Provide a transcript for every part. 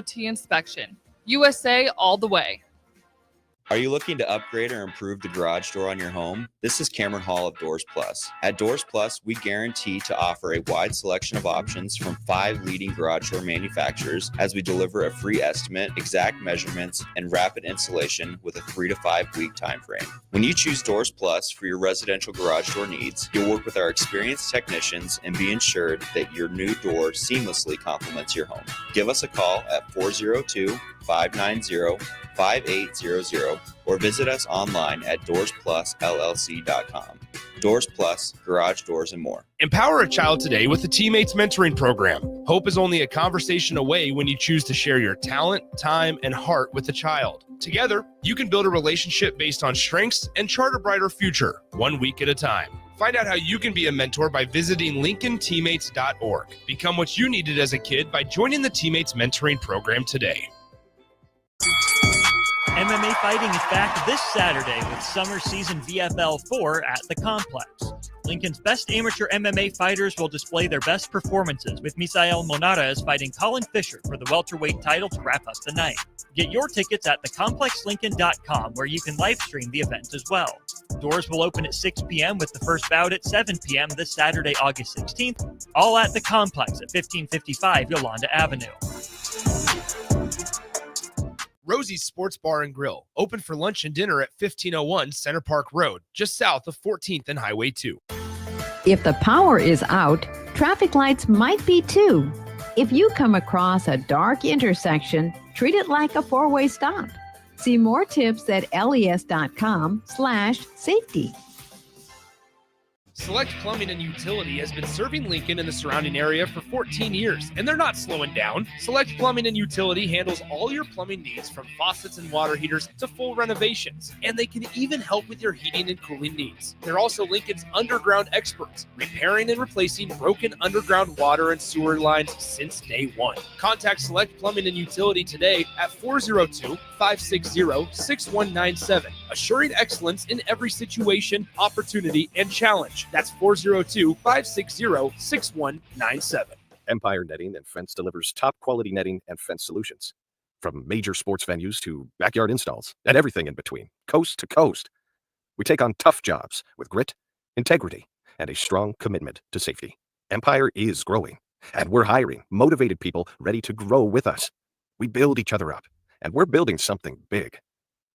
DOT inspection. USA all the way. Are you looking to upgrade or improve the garage door on your home? This is Cameron Hall of Doors Plus. At Doors Plus, we guarantee to offer a wide selection of options from 5 leading garage door manufacturers as we deliver a free estimate, exact measurements, and rapid installation with a 3 to 5 week time frame. When you choose Doors Plus for your residential garage door needs, you'll work with our experienced technicians and be ensured that your new door seamlessly complements your home. Give us a call at 402-590-5800 or visit us online at doorsplusllc.com. Doors Plus, garage doors, and more. Empower a child today with the Teammates Mentoring Program. Hope is only a conversation away when you choose to share your talent, time, and heart with the child. Together, you can build a relationship based on strengths and chart a brighter future, 1 week at a time. Find out how you can be a mentor by visiting LincolnTeammates.org. Become what you needed as a kid by joining the Teammates Mentoring Program today. MMA fighting is back this Saturday with Summer Season VFL 4 at the Complex. Lincoln's best amateur MMA fighters will display their best performances, with Misael Monarez fighting Colin Fisher for the welterweight title to wrap up the night. Get your tickets at thecomplexlincoln.com, where you can live stream the event as well. Doors will open at 6 p.m. with the first bout at 7 p.m. this Saturday, August 16th, all at the Complex at 1555 Yolanda Avenue. Rosie's Sports Bar and Grill, open for lunch and dinner at 1501 Center Park Road, just south of 14th and Highway 2. If the power is out, traffic lights might be too. If you come across a dark intersection, treat it like a four-way stop. See more tips at les.com/safety. Select Plumbing and Utility has been serving Lincoln and the surrounding area for 14 years, and they're not slowing down. Select Plumbing and Utility handles all your plumbing needs, from faucets and water heaters to full renovations, and they can even help with your heating and cooling needs. They're also Lincoln's underground experts, repairing and replacing broken underground water and sewer lines since day one. Contact Select Plumbing and Utility today at 402-560-6197, assuring excellence in every situation, opportunity, and challenge. That's 402-560-6197. Empire Netting and Fence delivers top quality netting and fence solutions. From major sports venues to backyard installs and everything in between, coast to coast. We take on tough jobs with grit, integrity, and a strong commitment to safety. Empire is growing, and we're hiring motivated people ready to grow with us. We build each other up, and we're building something big.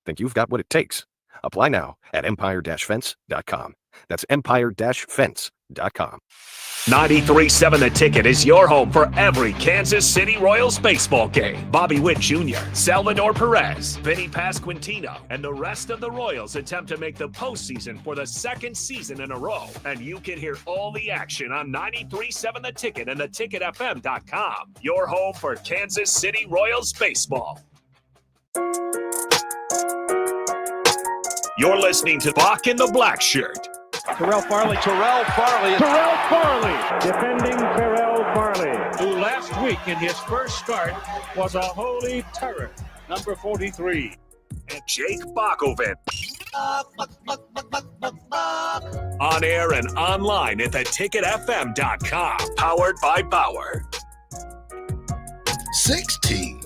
Think you've got what it takes? Apply now at empire-fence.com. That's empire-fence.com. 93.7 The Ticket is your home for every Kansas City Royals baseball game. Bobby Witt Jr., Salvador Perez, Vinny Pasquantino, and the rest of the Royals attempt to make the postseason for the second season in a row. And you can hear all the action on 93.7 The Ticket and theticketfm.com. Your home for Kansas City Royals baseball. You're listening to Bock in the Blackshirt. Terrell Farley. Defending Terrell Farley, who last week in his first start was a holy terror. Number 43. And Jake Bockoven. On air and online at theticketfm.com. Powered by Bauer. 16.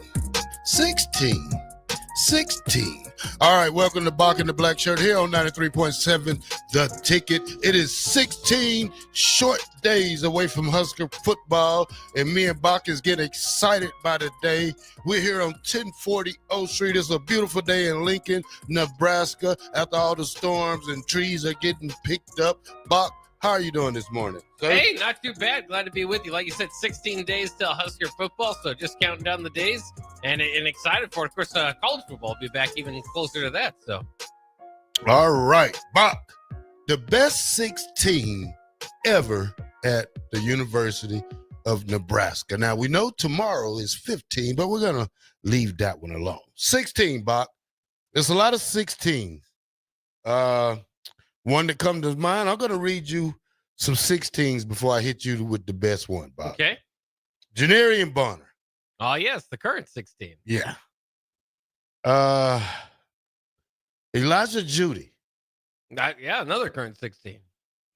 All right, welcome to Bock in the Black Shirt here on 93.7 The Ticket. It is 16 short days away from Husker football, and me and Bock is getting excited by the day. We're here on 1040 O Street. It's a beautiful day in Lincoln, Nebraska, after all the storms and trees are getting picked up. Bock, how are you doing this morning, sir? Hey, not too bad. Glad to be with you. Like you said, 16 days till Husker football, so just counting down the days and excited for it. Of course, college football will be back even closer to that. So, all right, Bock, the best 16 ever at the University of Nebraska. Now, we know tomorrow is 15, but we're going to leave that one alone. 16, Bock. There's a lot of 16s. One that comes to mind, I'm going to read you some 16s before I hit you with the best one, Bob. Okay. Janarian Bonner. Oh, yes, the current 16. Yeah. Elijah Judy. Yeah, another current 16.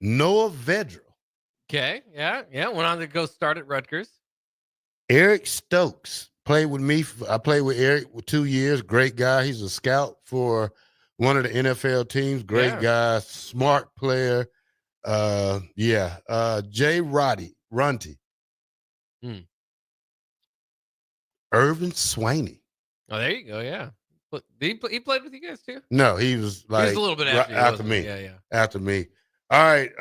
Noah Vedral. Okay, yeah. Went on to go start at Rutgers. Eric Stokes played with me. I played with Eric for 2 years. Great guy. He's a scout for one of the NFL teams. Great guy, smart player. Jay Runty. Irvin Swaney. Oh, there you go. Yeah. But he played with you guys too? No, he was like he was a little bit after, me. Yeah. After me. All right.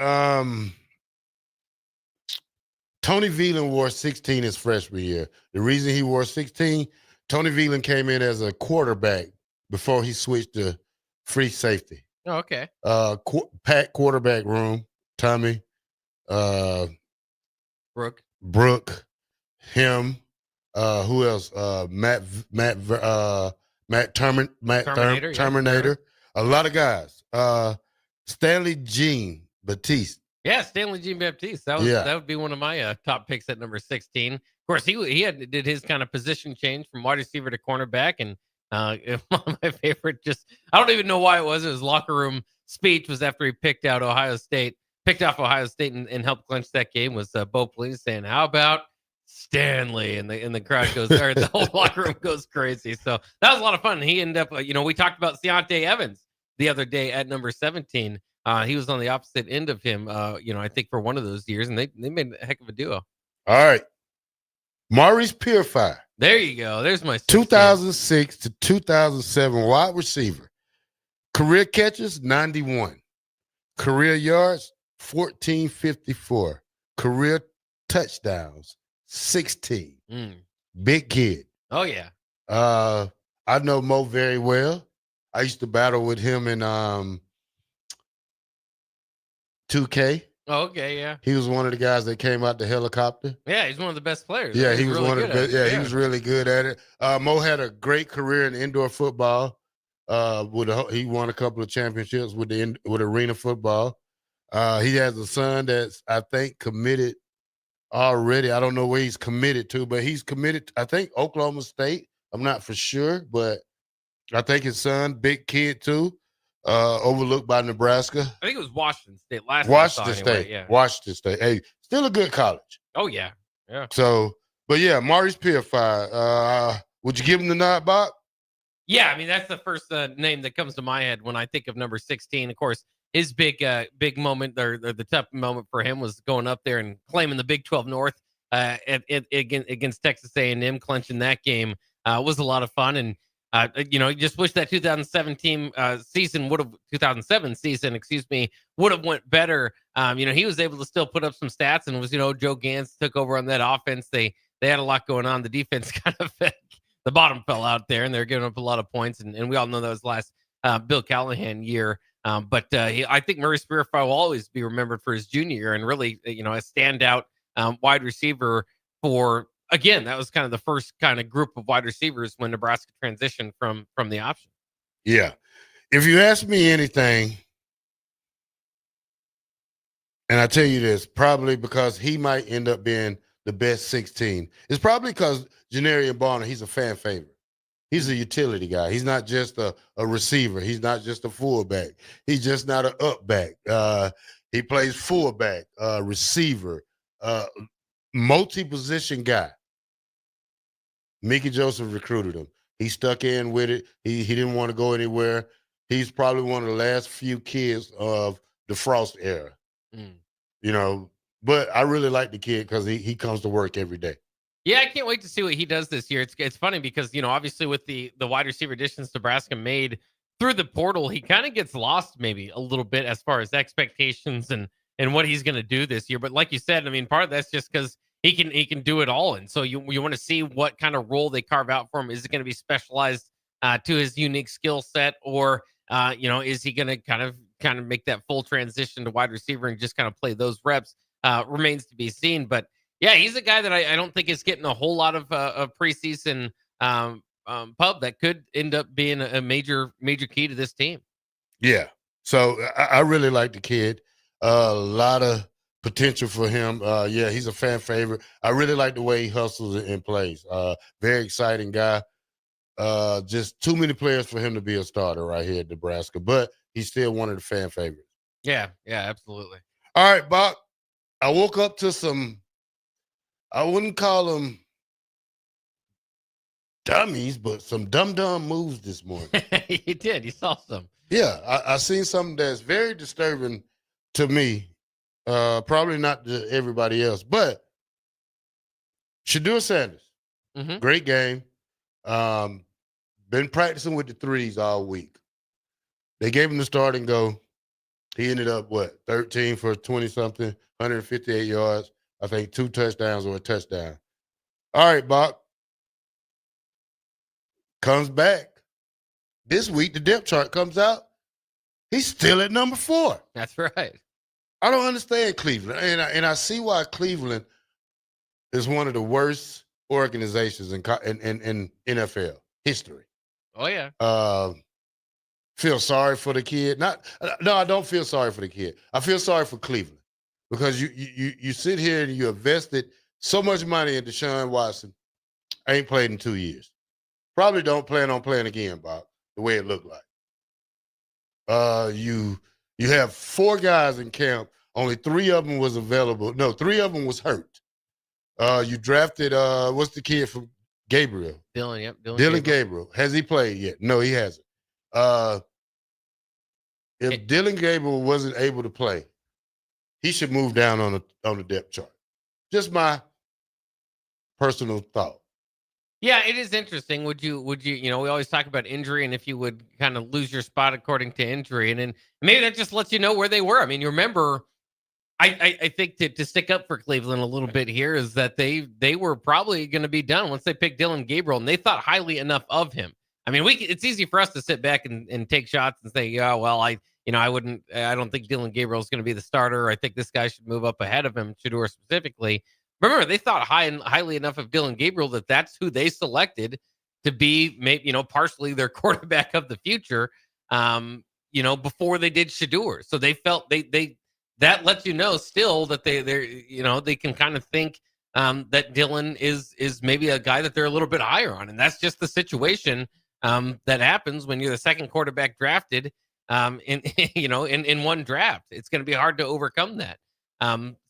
Tony Veland wore 16 his freshman year. The reason he wore 16, Tony Veland came in as a quarterback before he switched to free safety. Oh, okay. Packed quarterback room. Tommy, Brooke, him. Who else? Terminator. A lot of guys. Stanley Jean Baptiste. Yeah, Stanley Jean Baptiste. That would be one of my top picks at number 16. Of course, he did his kind of position change from wide receiver to cornerback, and one of my favorite. I don't even know why it was. His locker room speech was after he picked off Ohio State and helped clinch that game. Was Bo Pelini saying, "How about Stanley?" And the crowd goes, or the whole locker room goes crazy. So that was a lot of fun. He ended up, we talked about Deontay Evans the other day at number 17. He was on the opposite end of him, I think for one of those years, and they made a heck of a duo. All right. Maurice Purifier. There you go. There's my 2006 to 2007 wide receiver. Career catches, 91. Career yards, 1454. Career touchdowns, 16. Big kid. Oh, yeah. I know Mo very well. I used to battle with him in 2K. Oh, okay, yeah. He was one of the guys that came out the helicopter. Yeah, he's one of the best players. Yeah, he was really one of the best. Yeah, he was really good at it. Mo had a great career in indoor football. He won a couple of championships with arena football. He has a son that's, I think, committed already. I don't know where he's committed to, but he's committed, I think, Oklahoma State. I'm not for sure, but I think his son, big kid too, overlooked by Nebraska. I think it was Washington State Washington State. Anyway, yeah. Washington State. Hey, still a good college. Oh, yeah. Yeah. So, but yeah, Maurice Purifier. Would you give him the nod, Bob? Yeah, I mean, that's the first name that comes to my head when I think of number 16. Of course, his big moment, or the tough moment for him, was going up there and claiming the Big 12 North against Texas A&M, clinching that game. Was a lot of fun, and just wish that 2007 season would have went better. He was able to still put up some stats, and it was, Joe Gans took over on that offense. They had a lot going on. The defense kind of the bottom fell out there, and they're giving up a lot of points. And we all know that was last Bill Callahan year. But I think Maurice Purifier will always be remembered for his junior year, and really, a standout wide receiver for. Again, that was kind of the first kind of group of wide receivers when Nebraska transitioned from the option. Yeah. If you ask me anything, and I tell you this, probably because he might end up being the best 16. It's probably because Janarian Barner, he's a fan favorite. He's a utility guy. He's not just a receiver. He's not just a fullback. He's just not an up back. He plays fullback, receiver, multi-position guy. Mickey Joseph recruited him. He stuck in with it. He didn't want to go anywhere. He's probably one of the last few kids of the Frost era. But I really like the kid because he comes to work every day. Yeah, I can't wait to see what he does this year. It's funny because, obviously with the wide receiver additions Nebraska made through the portal, he kind of gets lost maybe a little bit as far as expectations and what he's going to do this year. But like you said, I mean, part of that's just because he can do it all. And so you want to see what kind of role they carve out for him. Is it going to be specialized to his unique skill set, or is he going to kind of make that full transition to wide receiver and just kind of play those reps? Remains to be seen. But yeah, he's a guy that I don't think is getting a whole lot of preseason pub that could end up being a major key to this team. Yeah. So I really like the kid. A lot of potential for him. He's a fan favorite. I really like the way he hustles and plays. Very exciting guy. Just too many players for him to be a starter right here at Nebraska, but he's still one of the fan favorites. Yeah, absolutely. All right, Bock. I woke up to some, I wouldn't call them dummies, but some dumb moves this morning. You did. You saw some. Yeah, I seen something that's very disturbing to me. Probably not to everybody else, but Shedeur Sanders, great game. Been practicing with the threes all week. They gave him the start and go. He ended up, 13 for 20-something, 158 yards. I think 2 touchdowns or a touchdown. All right, Bock. Comes back. This week, the depth chart comes out. He's still at number 4. That's right. I don't understand Cleveland. And I see why Cleveland is one of the worst organizations in NFL history. Oh, yeah. Feel sorry for the kid. No, I don't feel sorry for the kid. I feel sorry for Cleveland because you sit here and you invested so much money in Deshaun Watson. Ain't played in 2 years. Probably don't plan on playing again, Bob, the way it looked like. You have 4 guys in camp. Only 3 of them was available. No, 3 of them was hurt. You drafted, what's the kid from Gabriel? Dylan, yep. Dylan Gabriel. Has he played yet? No, he hasn't. If Dylan Gabriel wasn't able to play, he should move down on the depth chart. Just my personal thought. Yeah, it is interesting. Would you, we always talk about injury and if you would kind of lose your spot according to injury. And then maybe that just lets you know where they were. I mean, you remember, I think to stick up for Cleveland a little bit here is that they were probably going to be done once they picked Dylan Gabriel and they thought highly enough of him. I mean, it's easy for us to sit back and take shots and say, yeah, well, I don't think Dylan Gabriel is going to be the starter. I think this guy should move up ahead of him, Shedeur specifically. Remember, they thought highly enough of Dylan Gabriel that that's who they selected to be, maybe, partially their quarterback of the future, before they did Shedeur. So they felt that lets you know still that they can kind of think that Dylan is maybe a guy that they're a little bit higher on. And that's just the situation that happens when you're the second quarterback drafted in one draft. It's going to be hard to overcome that.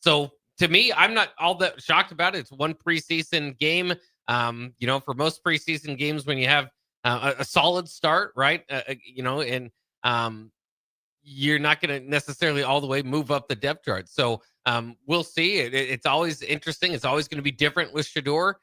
So to me, I'm not all that shocked about it. It's one preseason game. For most preseason games, when you have a solid start, right? You're not going to necessarily all the way move up the depth chart. So we'll see. It's always interesting. It's always going to be different with Shedeur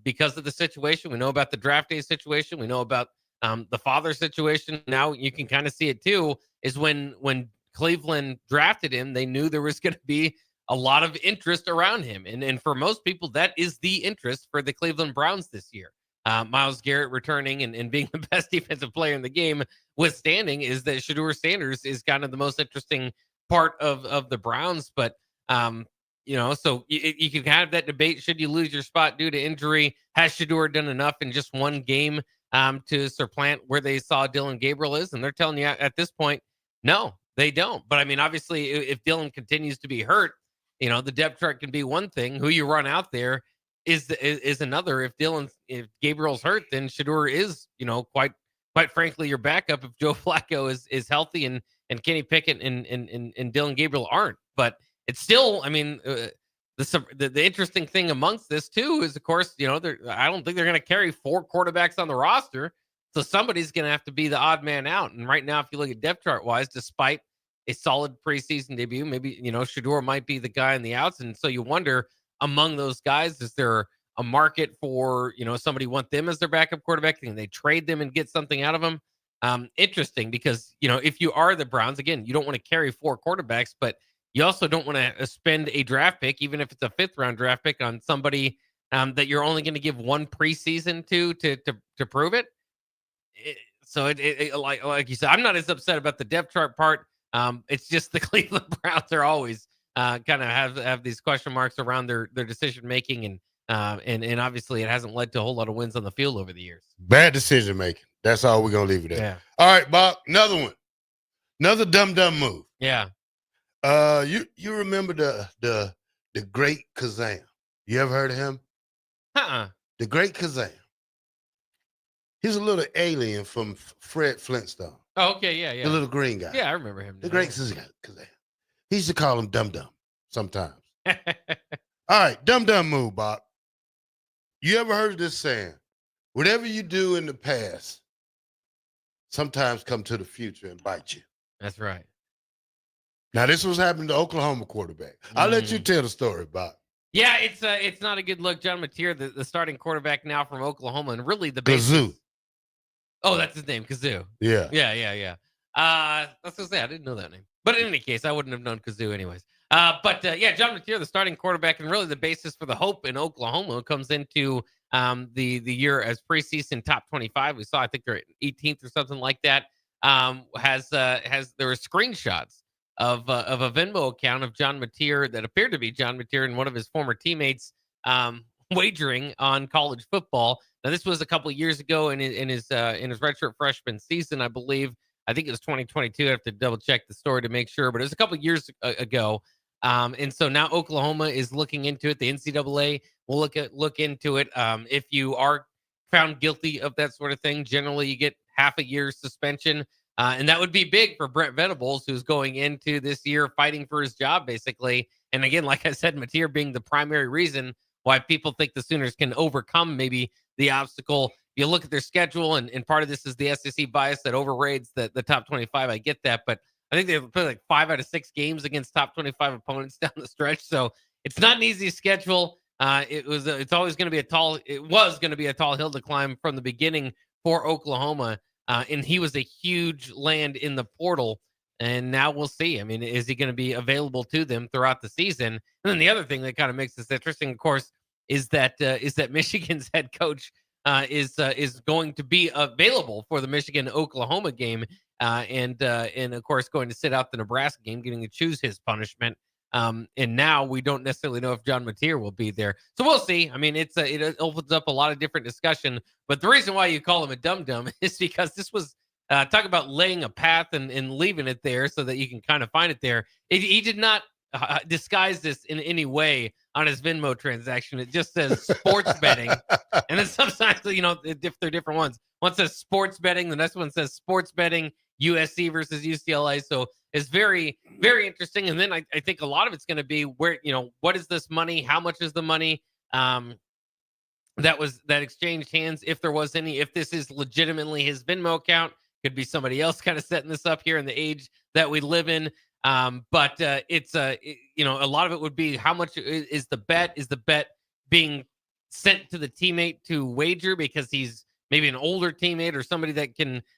because of the situation. We know about the draft day situation. We know about the father situation. Now you can kind of see it too, is when Cleveland drafted him, they knew there was going to be a lot of interest around him. And for most people, that is the interest for the Cleveland Browns this year. Myles Garrett returning and being the best defensive player in the game withstanding is that Shedeur Sanders is kind of the most interesting part of the Browns. But, so you can have that debate. Should you lose your spot due to injury? Has Shedeur done enough in just one game to supplant where they saw Dylan Gabriel is? And they're telling you at this point, no, they don't. But I mean, obviously, if Dylan continues to be hurt, the depth chart can be one thing. Who you run out there is another. If Gabriel's hurt, then Shedeur is, quite frankly, your backup if Joe Flacco is healthy and Kenny Pickett and Dylan Gabriel aren't. But it's still, I mean, the interesting thing amongst this too is, of course, I don't think they're going to carry 4 quarterbacks on the roster. So somebody's going to have to be the odd man out. And right now, if you look at depth chart wise, despite a solid preseason debut, maybe, Shedeur might be the guy on the outs. And so you wonder, among those guys, is there a market for, somebody want them as their backup quarterback? Can they trade them and get something out of them? Interesting, because, if you are the Browns, again, you don't want to carry 4 quarterbacks, but you also don't want to spend a draft pick, even if it's a 5th round draft pick, on somebody that you're only going to give one preseason to prove it. So like you said, I'm not as upset about the depth chart part. It's just the Cleveland Browns are always kind of have these question marks around their decision making, and obviously it hasn't led to a whole lot of wins on the field over the years. Bad decision making. That's all we're gonna leave it at. Yeah. All right, Bob. Another one. Another dumb move. Yeah. You remember the Great Kazam? You ever heard of him? The Great Kazam. He's a little alien from Fred Flintstone. Oh, okay, yeah. The little green guy. Yeah, I remember him. The Great Kazam. He used to call him Dum sometimes. All right, dumb move, Bob. You ever heard of this saying? whatever you do in the past sometimes come to the future and bite you. That's right. Now, this was happening to Oklahoma quarterback. I'll let you tell the story, Bob. Yeah, it's not a good look. John Mateer, the starting quarterback now from Oklahoma, and really the basis. Kazoo. Oh, that's his name, Kazoo. Yeah. Yeah. That's what I say. I didn't know that name. But in any case, I wouldn't have known Kazoo anyways. But John Mateer, the starting quarterback, and really the basis for the hope in Oklahoma comes into the year as preseason top 25. We saw, I think they're 18th or something like that. There were screenshots of a Venmo account of John Mateer that appeared to be John Mateer and one of his former teammates wagering on college football. Now, this was a couple of years ago in his redshirt freshman season, I believe. I think it was 2022. I have to double check the story to make sure, but it was a couple of years ago. And so now Oklahoma is looking into it. The NCAA will look into it. If you are found guilty of that sort of thing, generally you get half a year's suspension. And that would be big for Brent Venables, who's going into this year fighting for his job, basically. And again, like I said, Mateer being the primary reason why people think the Sooners can overcome maybe the obstacle. You look at their schedule, and part of this is the SEC bias that overrates the top 25. I get that, but I think they played like 5 out of 6 games against top 25 opponents down the stretch. So it's not an easy schedule. It was going to be a tall hill to climb from the beginning for Oklahoma. And he was a huge land in the portal. And now we'll see. I mean, is he going to be available to them throughout the season? And then the other thing that kind of makes this interesting, of course, is that Michigan's head coach is going to be available for the Michigan-Oklahoma game, and of course going to sit out the Nebraska game, getting to choose his punishment. And now we don't necessarily know if John Mateer will be there, so we'll see. I mean, it opens up a lot of different discussion. But the reason why you call him a dum-dum is because this was talk about laying a path and leaving it there so that you can kind of find it there. He did not disguise this in any way on his Venmo transaction. It just says sports betting. And then sometimes, they're different ones. One says sports betting. The next one says sports betting, USC versus UCLA. So it's very, very interesting. And then I think a lot of it's going to be where, what is this money? How much is the money that exchanged hands? If there was any, if this is legitimately his Venmo account, could be somebody else kind of setting this up here in the age that we live in. But it's a lot of it would be how much is the bet? Is the bet being sent to the teammate to wager because he's maybe an older teammate or somebody that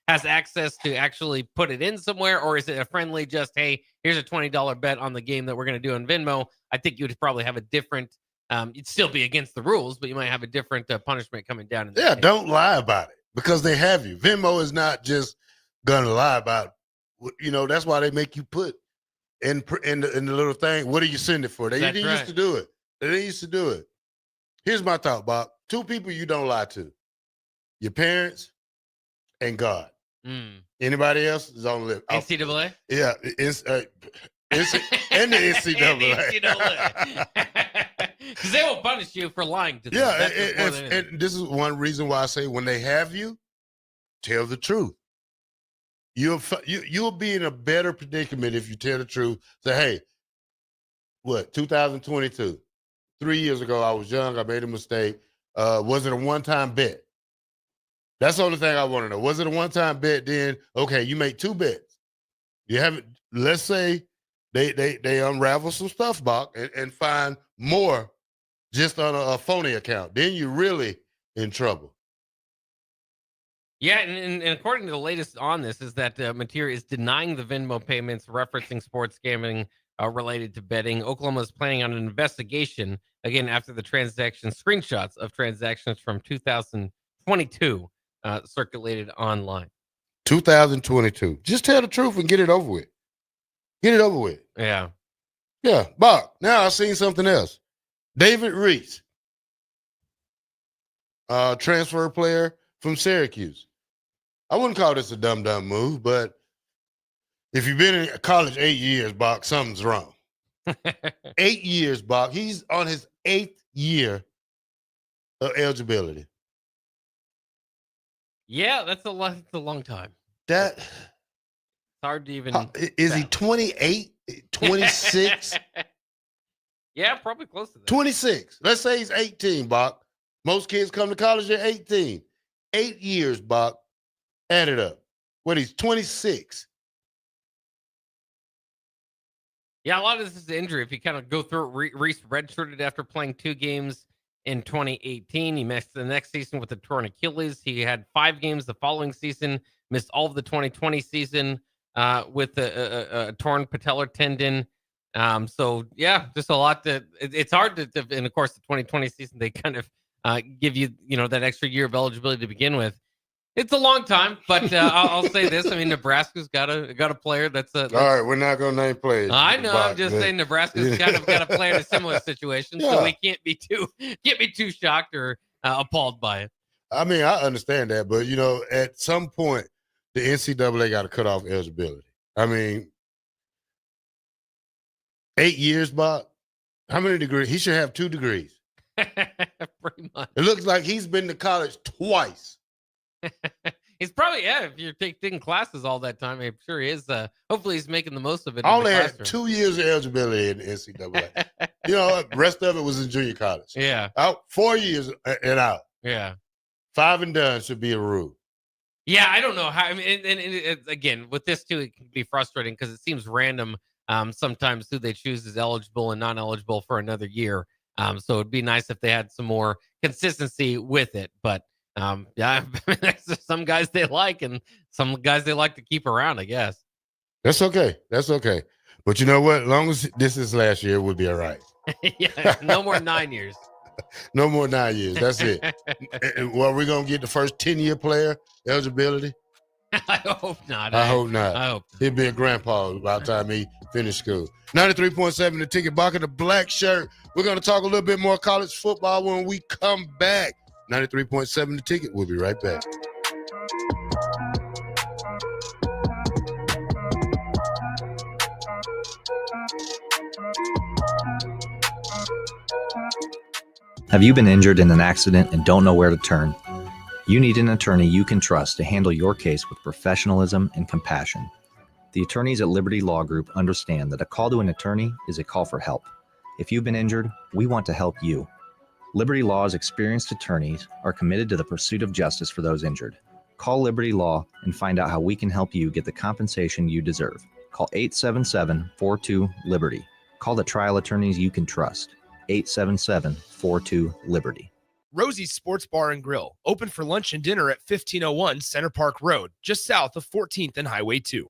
has access to actually put it in somewhere? Or is it a friendly just, hey, here's a $20 bet on the game that we're going to do on Venmo? I think you'd probably have a different, you'd still be against the rules, but you might have a different punishment coming down. Yeah, don't lie about it because they have you. Venmo is not just going to lie about, that's why they make you put in the little thing. What do you send it for? They used to do it. They used to do it. Here's my thought, Bob. 2 people you don't lie to. Your parents and God. Anybody else is on the list. NCAA? Yeah. And the NCAA. Because they will punish you for lying to them. Yeah, and this is one reason why I say when they have you, tell the truth. You'll be in a better predicament if you tell the truth. Say, hey, 2022, 3 years ago, I was young. I made a mistake. Was it a one-time bet? That's the only thing I want to know. Was it a one-time bet? Then, okay, you make 2 bets. You haven't. Let's say they unravel some stuff, Bock, and find more just on a phony account. Then you're really in trouble. Yeah, and according to the latest on this is that Mateer is denying the Venmo payments referencing sports gambling related to betting. Oklahoma is planning on an investigation, again, after the screenshots of transactions from 2022 circulated online. 2022. Just tell the truth and get it over with. Get it over with. Yeah. Yeah, Bob. Now I've seen something else. David Reese, transfer player from Syracuse. I wouldn't call this a dumb move, but if you've been in college 8 years, Bock, something's wrong. 8 years, Bock. He's on his 8th year of eligibility. Yeah, that's a long time. It's hard to even. Is he 28, 26? Yeah, probably close to that. 26. Let's say he's 18, Bock. Most kids come to college at 18. 8 years, Bock. Add it up. What, he's 26. Yeah, a lot of this is injury. If you kind of go through it, Reese redshirted after playing 2 games in 2018. He missed the next season with a torn Achilles. He had 5 games the following season, missed all of the 2020 season with a torn patellar tendon. So, yeah, just a lot that it's hard to, and of course, the 2020 season, they kind of give you, that extra year of eligibility to begin with. It's a long time, but I'll say this. I mean, Nebraska's got a player that's all right, we're not going to name players. I know. I'm just saying Nebraska's kind of got a player in a similar situation, so we can't be too shocked or appalled by it. I mean, I understand that, but, at some point, the NCAA got to cut off eligibility. I mean, 8 years, Bob. How many degrees? He should have 2 degrees. Pretty much. It looks like he's been to college twice. He's probably, if you're taking classes all that time, I'm sure he is. Hopefully he's making the most of it. I only had 2 years of eligibility in the NCAA. Rest of it was in junior college. Yeah. Out 4 years and out. Yeah. 5 and done should be a rule. Yeah, I don't know how. I mean, and again, with this too, it can be frustrating because it seems random sometimes who they choose is eligible and not eligible for another year. So it'd be nice if they had some more consistency with it. But yeah, some guys they like and some guys they like to keep around, I guess. That's okay. But you know what? As long as this is last year, we'll be all right. Yeah, no more 9 years. No more 9 years. That's it. Well, we're going to get the first 10-year player eligibility. I hope not. I hope not. I hope. He'll be a grandpa by the time he finished school. 93.7 The Ticket, Bock in the black shirt. We're going to talk a little bit more college football when we come back. 93.7 The Ticket. We'll be right back. Have you been injured in an accident and don't know where to turn? You need an attorney you can trust to handle your case with professionalism and compassion. The attorneys at Liberty Law Group understand that a call to an attorney is a call for help. If you've been injured, we want to help you. Liberty Law's experienced attorneys are committed to the pursuit of justice for those injured. Call Liberty Law and find out how we can help you get the compensation you deserve. Call 877-42-LIBERTY. Call the trial attorneys you can trust. 877-42-LIBERTY. Rosie's Sports Bar and Grill, open for lunch and dinner at 1501 Center Park Road, just south of 14th and Highway 2.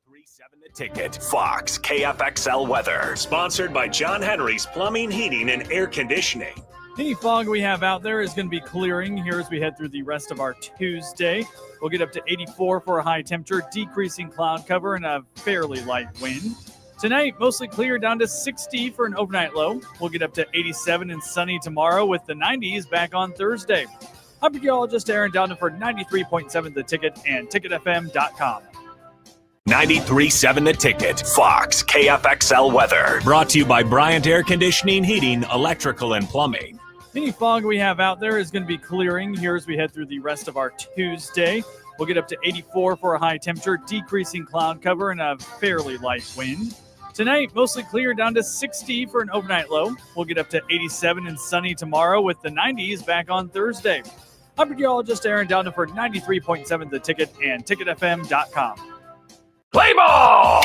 93.7 The Ticket. Fox KFXL weather. Sponsored by John Henry's Plumbing, Heating, and Air Conditioning. Any fog we have out there is going to be clearing here as we head through the rest of our Tuesday. We'll get up to 84 for a high temperature, decreasing cloud cover, and a fairly light wind. Tonight, mostly clear down to 60 for an overnight low. We'll get up to 87 and sunny tomorrow with the 90s back on Thursday. I'm meteorologist Aaron Doudna for 93.7 The Ticket and ticketfm.com. 93.7 The Ticket. Fox KFXL weather. Brought to you by Bryant Air Conditioning, Heating, Electrical, and Plumbing. Any fog we have out there is going to be clearing here as we head through the rest of our Tuesday. We'll get up to 84 for a high temperature, decreasing cloud cover, and a fairly light wind. Tonight, mostly clear down to 60 for an overnight low. We'll get up to 87 and sunny tomorrow with the 90s back on Thursday. I'm meteorologist Aaron Doudna for 93.7 The Ticket and ticketfm.com. Play ball!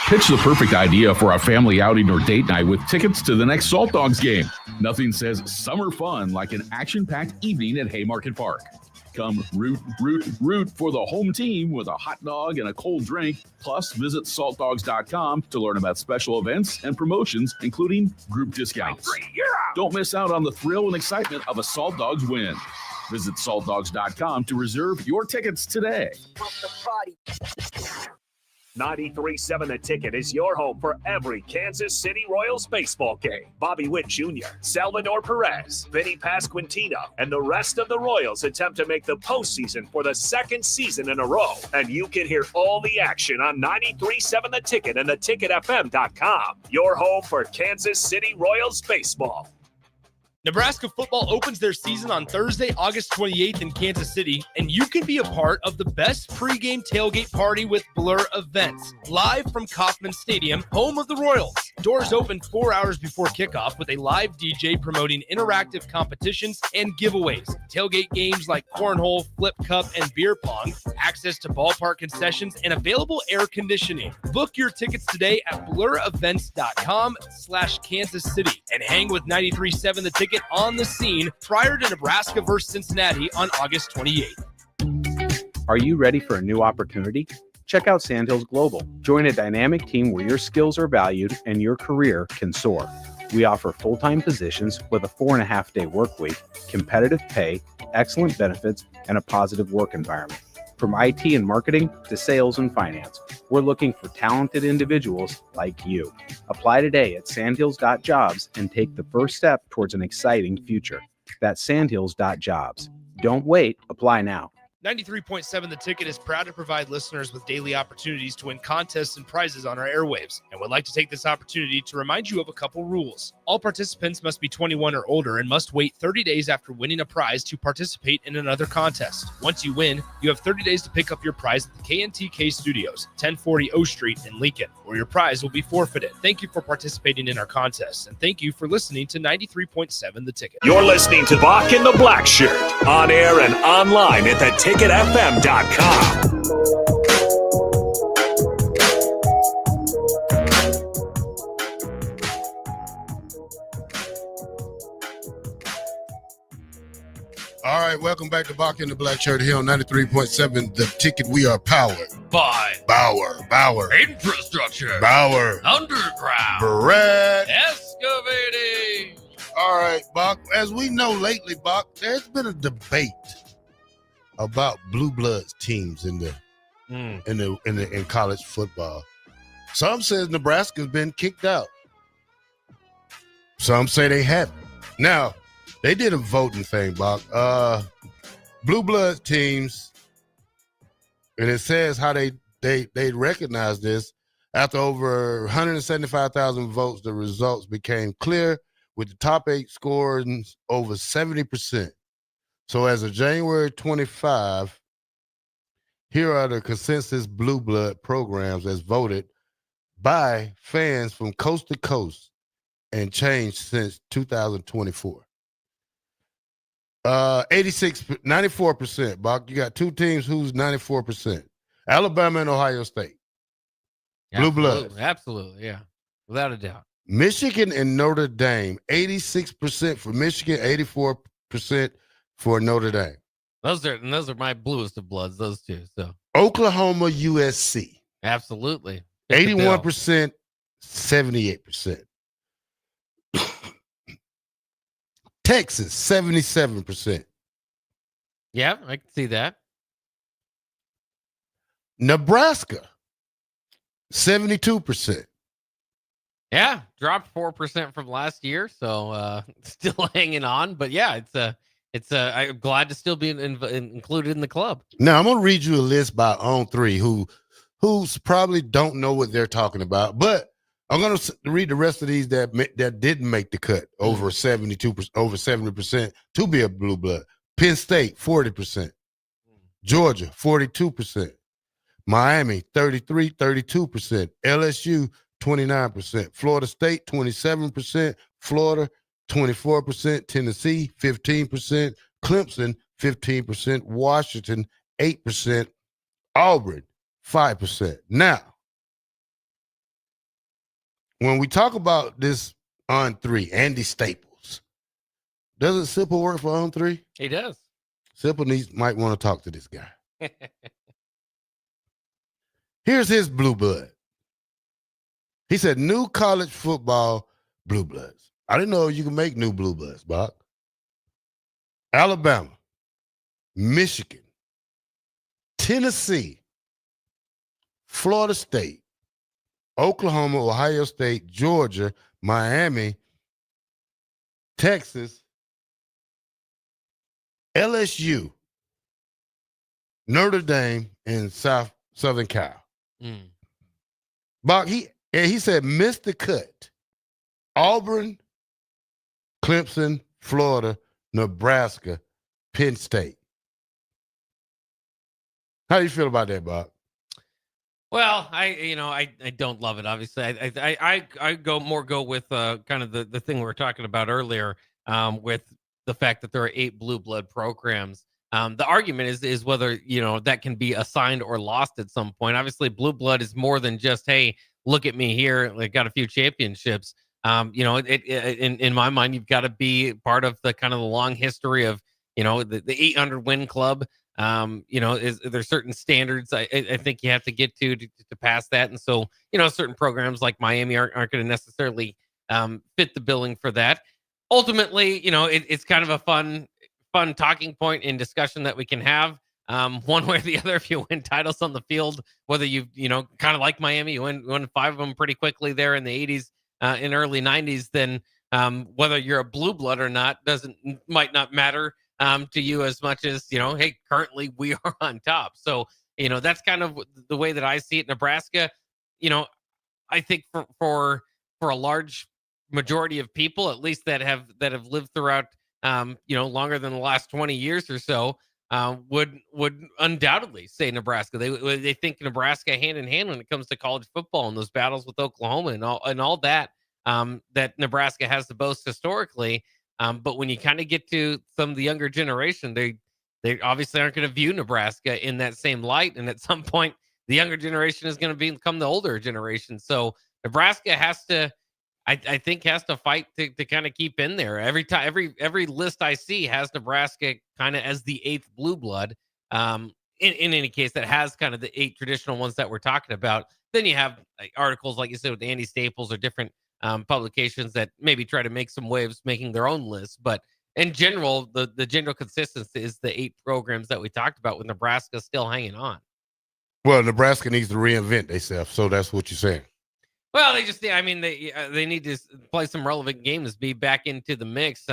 Pitch the perfect idea for a family outing or date night with tickets to the next Salt Dogs game. Nothing says summer fun like an action-packed evening at Haymarket Park. Come root for the home team with a hot dog and a cold drink. Plus, visit saltdogs.com to learn about special events and promotions, including group discounts. Don't miss out on the thrill and excitement of a Salt Dogs win. Visit saltdogs.com to reserve your tickets today. 93.7 The Ticket is your home for every Kansas City Royals baseball game. Bobby Witt Jr., Salvador Perez, Vinny Pasquantino, and the rest of the Royals attempt to make the postseason for the second season in a row. And you can hear all the action on 93.7 The Ticket and theticketfm.com. Your home for Kansas City Royals baseball. Nebraska football opens their season on Thursday, August 28th in Kansas City, and you can be a part of the best pregame tailgate party with Blur Events, live from Kauffman Stadium, home of the Royals. Doors open 4 hours before kickoff with a live DJ promoting interactive competitions and giveaways. Tailgate games like cornhole, flip cup, and beer pong. Access to ballpark concessions and available air conditioning. Book your tickets today at blurevents.com/Kansas City and hang with 93.7 The Ticket on the scene prior to Nebraska versus Cincinnati on August 28th. Are you ready for a new opportunity? Check out Sandhills Global. Join a dynamic team where your skills are valued and your career can soar. We offer full-time positions with a 4.5-day work week, competitive pay, excellent benefits, and a positive work environment. From IT and marketing to sales and finance, we're looking for talented individuals like you. Apply today at sandhills.jobs and take the first step towards an exciting future. That's sandhills.jobs. Don't wait. Apply now. 93.7 The Ticket is proud to provide listeners with daily opportunities to win contests and prizes on our airwaves, and would like to take this opportunity to remind you of a couple rules. All participants must be 21 or older and must wait 30 days after winning a prize to participate in another contest. Once you win, you have 30 days to pick up your prize at the KNTK Studios, 1040 O Street in Lincoln, or your prize will be forfeited. Thank you for participating in our contests, and thank you for listening to 93.7 The Ticket. You're listening to Bock and the Blackshirt, on air and online at theticketfm.com. All right, welcome back to Bock and the Blackshirt here on 93.7 The Ticket. We are powered By Bauer, infrastructure, Bauer, underground, Brad. excavating. All right, Bock. As we know lately, Bock, there's been a debate about blue bloods teams in college football. Some says Nebraska's been kicked out. Some say they haven't. Now, they did a voting thing, Bock. Blue blood teams, and it says how they recognize this. After over 175,000 votes, the results became clear, with the top 8 scoring over 70%. So as of January 25, here are the consensus blue blood programs as voted by fans from coast to coast and changed since 2024. 94%. Bock, you got two teams who's 94%. Alabama and Ohio State. Blue blood. Absolutely, yeah. Without a doubt. Michigan and Notre Dame, 86% for Michigan, 84% for Notre Dame. Those are my bluest of bloods, those two. So Oklahoma, USC. absolutely. 81%, 78%. Texas, 77%. Yeah, I can see that. Nebraska, 72%. Yeah, dropped 4% from last year, so still hanging on. But yeah, I'm glad to still be included in the club. Now I'm gonna read you a list by On Three who's probably don't know what they're talking about, but I'm gonna read the rest of these that didn't make the cut. Over 72%, over 70% to be a blue blood. Penn State, 40%. Georgia, 42%. Miami, 32%. LSU, 29%. Florida State, 27%. Florida, 24%. Tennessee, 15%. Clemson, 15%. Washington, 8%. Auburn, 5%. Now, when we talk about this On Three, Andy Staples, doesn't Simple work for On Three? He does. Simple might want to talk to this guy. Here's his blue blood. He said, new college football blue bloods. I didn't know you can make new blue bloods, Bob. Alabama, Michigan, Tennessee, Florida State, Oklahoma, Ohio State, Georgia, Miami, Texas, LSU, Notre Dame, and Southern Cal. Bob, he said, missed the cut. Auburn, Clemson, Florida, Nebraska, Penn State. How do you feel about that, Bob? Well, I don't love it. Obviously, I go with kind of the thing we were talking about earlier, with the fact that there are 8 blue blood programs. The argument is whether that can be assigned or lost at some point. Obviously, blue blood is more than just, hey, look at me here, like got a few championships. In my mind, you've got to be part of the kind of the long history of the 800 win club. Is there certain standards I think you have to get to pass that, and so certain programs like Miami aren't going to necessarily fit the billing for that. Ultimately, it's kind of a fun talking point in discussion that we can have. One way or the other, if you win titles on the field, whether you kind of like Miami, you won 5 of them pretty quickly there in the 80s, in early 90s, then whether you're a blue blood or not might not matter to you as much as, hey, currently we are on top. So, that's kind of the way that I see it. Nebraska, I think for a large majority of people, at least that have lived throughout, longer than the last 20 years or so, would undoubtedly say Nebraska. They think Nebraska hand in hand when it comes to college football and those battles with Oklahoma and all that, that Nebraska has to boast historically. But when you kind of get to some of the younger generation, they obviously aren't going to view Nebraska in that same light. And at some point, the younger generation is going to become the older generation. So Nebraska has to, I think, has to fight to kind of keep in there. Every time, every list I see has Nebraska kind of as the 8th blue blood. In any case, that has kind of the 8 traditional ones that we're talking about. Then you have articles, like you said, with Andy Staples or different publications that maybe try to make some waves making their own list. But in general, the general consistency is the 8 programs that we talked about, with Nebraska still hanging on. Well, Nebraska needs to reinvent themselves, so that's what you're saying. Well, they need to play some relevant games, be back into the mix,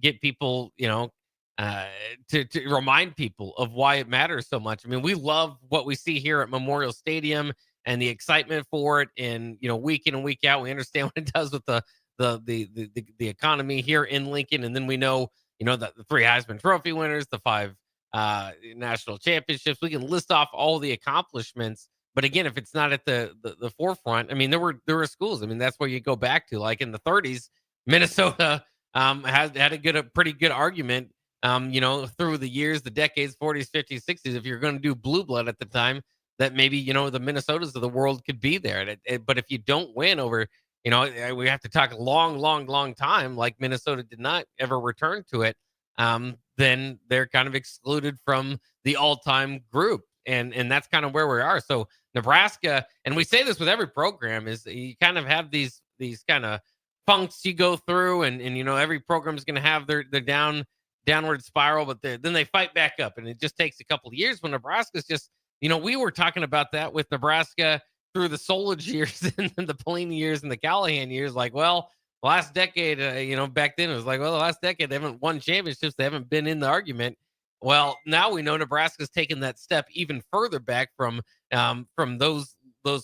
get people, to remind people of why it matters so much. I mean, we love what we see here at Memorial Stadium and the excitement for it, and week in and week out, we understand what it does with the economy here in Lincoln, and then we know that the 3 Heisman Trophy winners, the 5 national championships. We can list off all the accomplishments, but again, if it's not at the forefront, I mean, there were schools. I mean, that's where you go back to, like in the 30s, Minnesota had a pretty good argument. Through the years, the decades, 40s, 50s, 60s, if you're going to do blue blood at the time, that maybe, the Minnesotas of the world could be there. But if you don't win over, we have to talk a long time, like Minnesota did not ever return to it, then they're kind of excluded from the all-time group. And that's kind of where we are. So Nebraska, and we say this with every program, is you kind of have these kind of funks you go through, and every program is going to have their downward spiral, but then they fight back up, and it just takes a couple of years. When Nebraska's just, we were talking about that with Nebraska through the Solage years and the Pelini years and the Callahan years. Like, well, last decade, back then it was like, well, the last decade they haven't won championships, they haven't been in the argument. Well, now we know Nebraska's taken that step even further back from those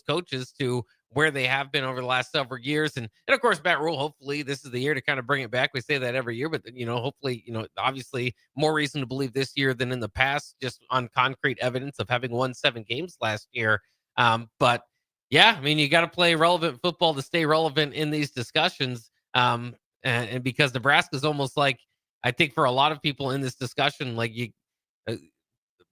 coaches to where they have been over the last several years. And of course, Matt Rule, hopefully this is the year to kind of bring it back. We say that every year, but hopefully, obviously more reason to believe this year than in the past, just on concrete evidence of having won 7 games last year. But yeah, I mean, you got to play relevant football to stay relevant in these discussions. And because Nebraska is almost like, I think for a lot of people in this discussion, like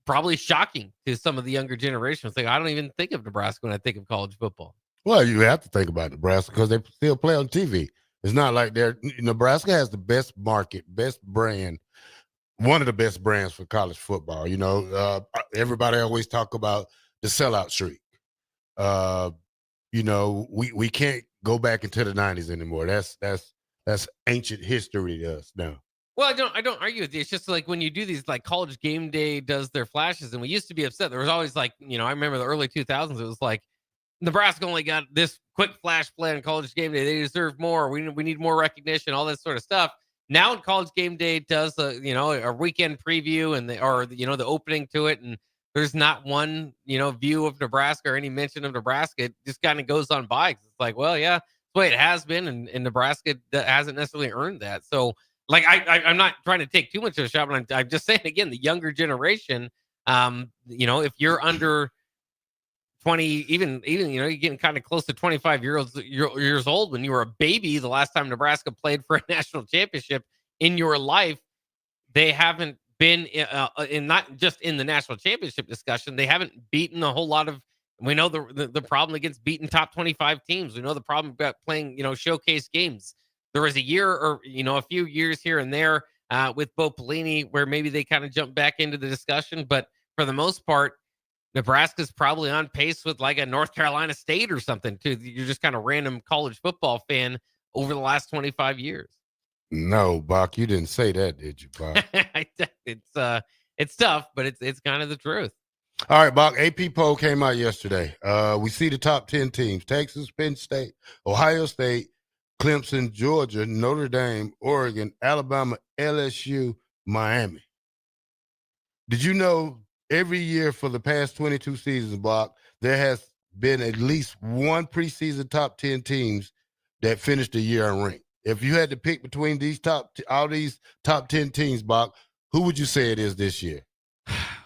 probably shocking to some of the younger generations. Like, I don't even think of Nebraska when I think of college football. Well, you have to think about Nebraska because they still play on TV. It's not like Nebraska has the best market, best brand, one of the best brands for college football. Everybody always talk about the sellout streak. We can't go back into the 90s anymore. That's ancient history to us now. Well, I don't argue with you. It's just like when you do these, like College Game Day does their flashes, and we used to be upset. There was always like, I remember the early 2000s. It was like, Nebraska only got this quick flash play on College Game Day. They deserve more. We need more recognition, all that sort of stuff. Now College Game Day does a weekend preview and the opening to it, and there's not one view of Nebraska or any mention of Nebraska. It just kind of goes on by. It's like, well, yeah, that's the way it has been, and Nebraska hasn't necessarily earned that. So, like, I'm not trying to take too much of a shot, but I'm just saying again, the younger generation, if you're under 20, even you're getting kind of close to 25 years old when you were a baby. The last time Nebraska played for a national championship in your life, they haven't been in not just in the national championship discussion. They haven't beaten a whole lot of. We know the problem against beating top 25 teams. We know the problem about playing showcase games. There was a year or a few years here and there with Bo Pelini where maybe they kind of jumped back into the discussion, but for the most part, Nebraska's probably on pace with like a North Carolina State or something too. You're just kind of random college football fan over the last 25 years. No, Bock, you didn't say that, did you, Bock? It's tough, but it's kind of the truth. All right, Bock, AP poll came out yesterday. We see the top 10 teams: Texas, Penn State, Ohio State, Clemson, Georgia, Notre Dame, Oregon, Alabama, LSU, Miami. Did you know every year for the past 22 seasons, Bock, there has been at least one preseason top 10 teams that finished the year unranked? If you had to pick between all these top 10 teams, Bock, who would you say it is this year?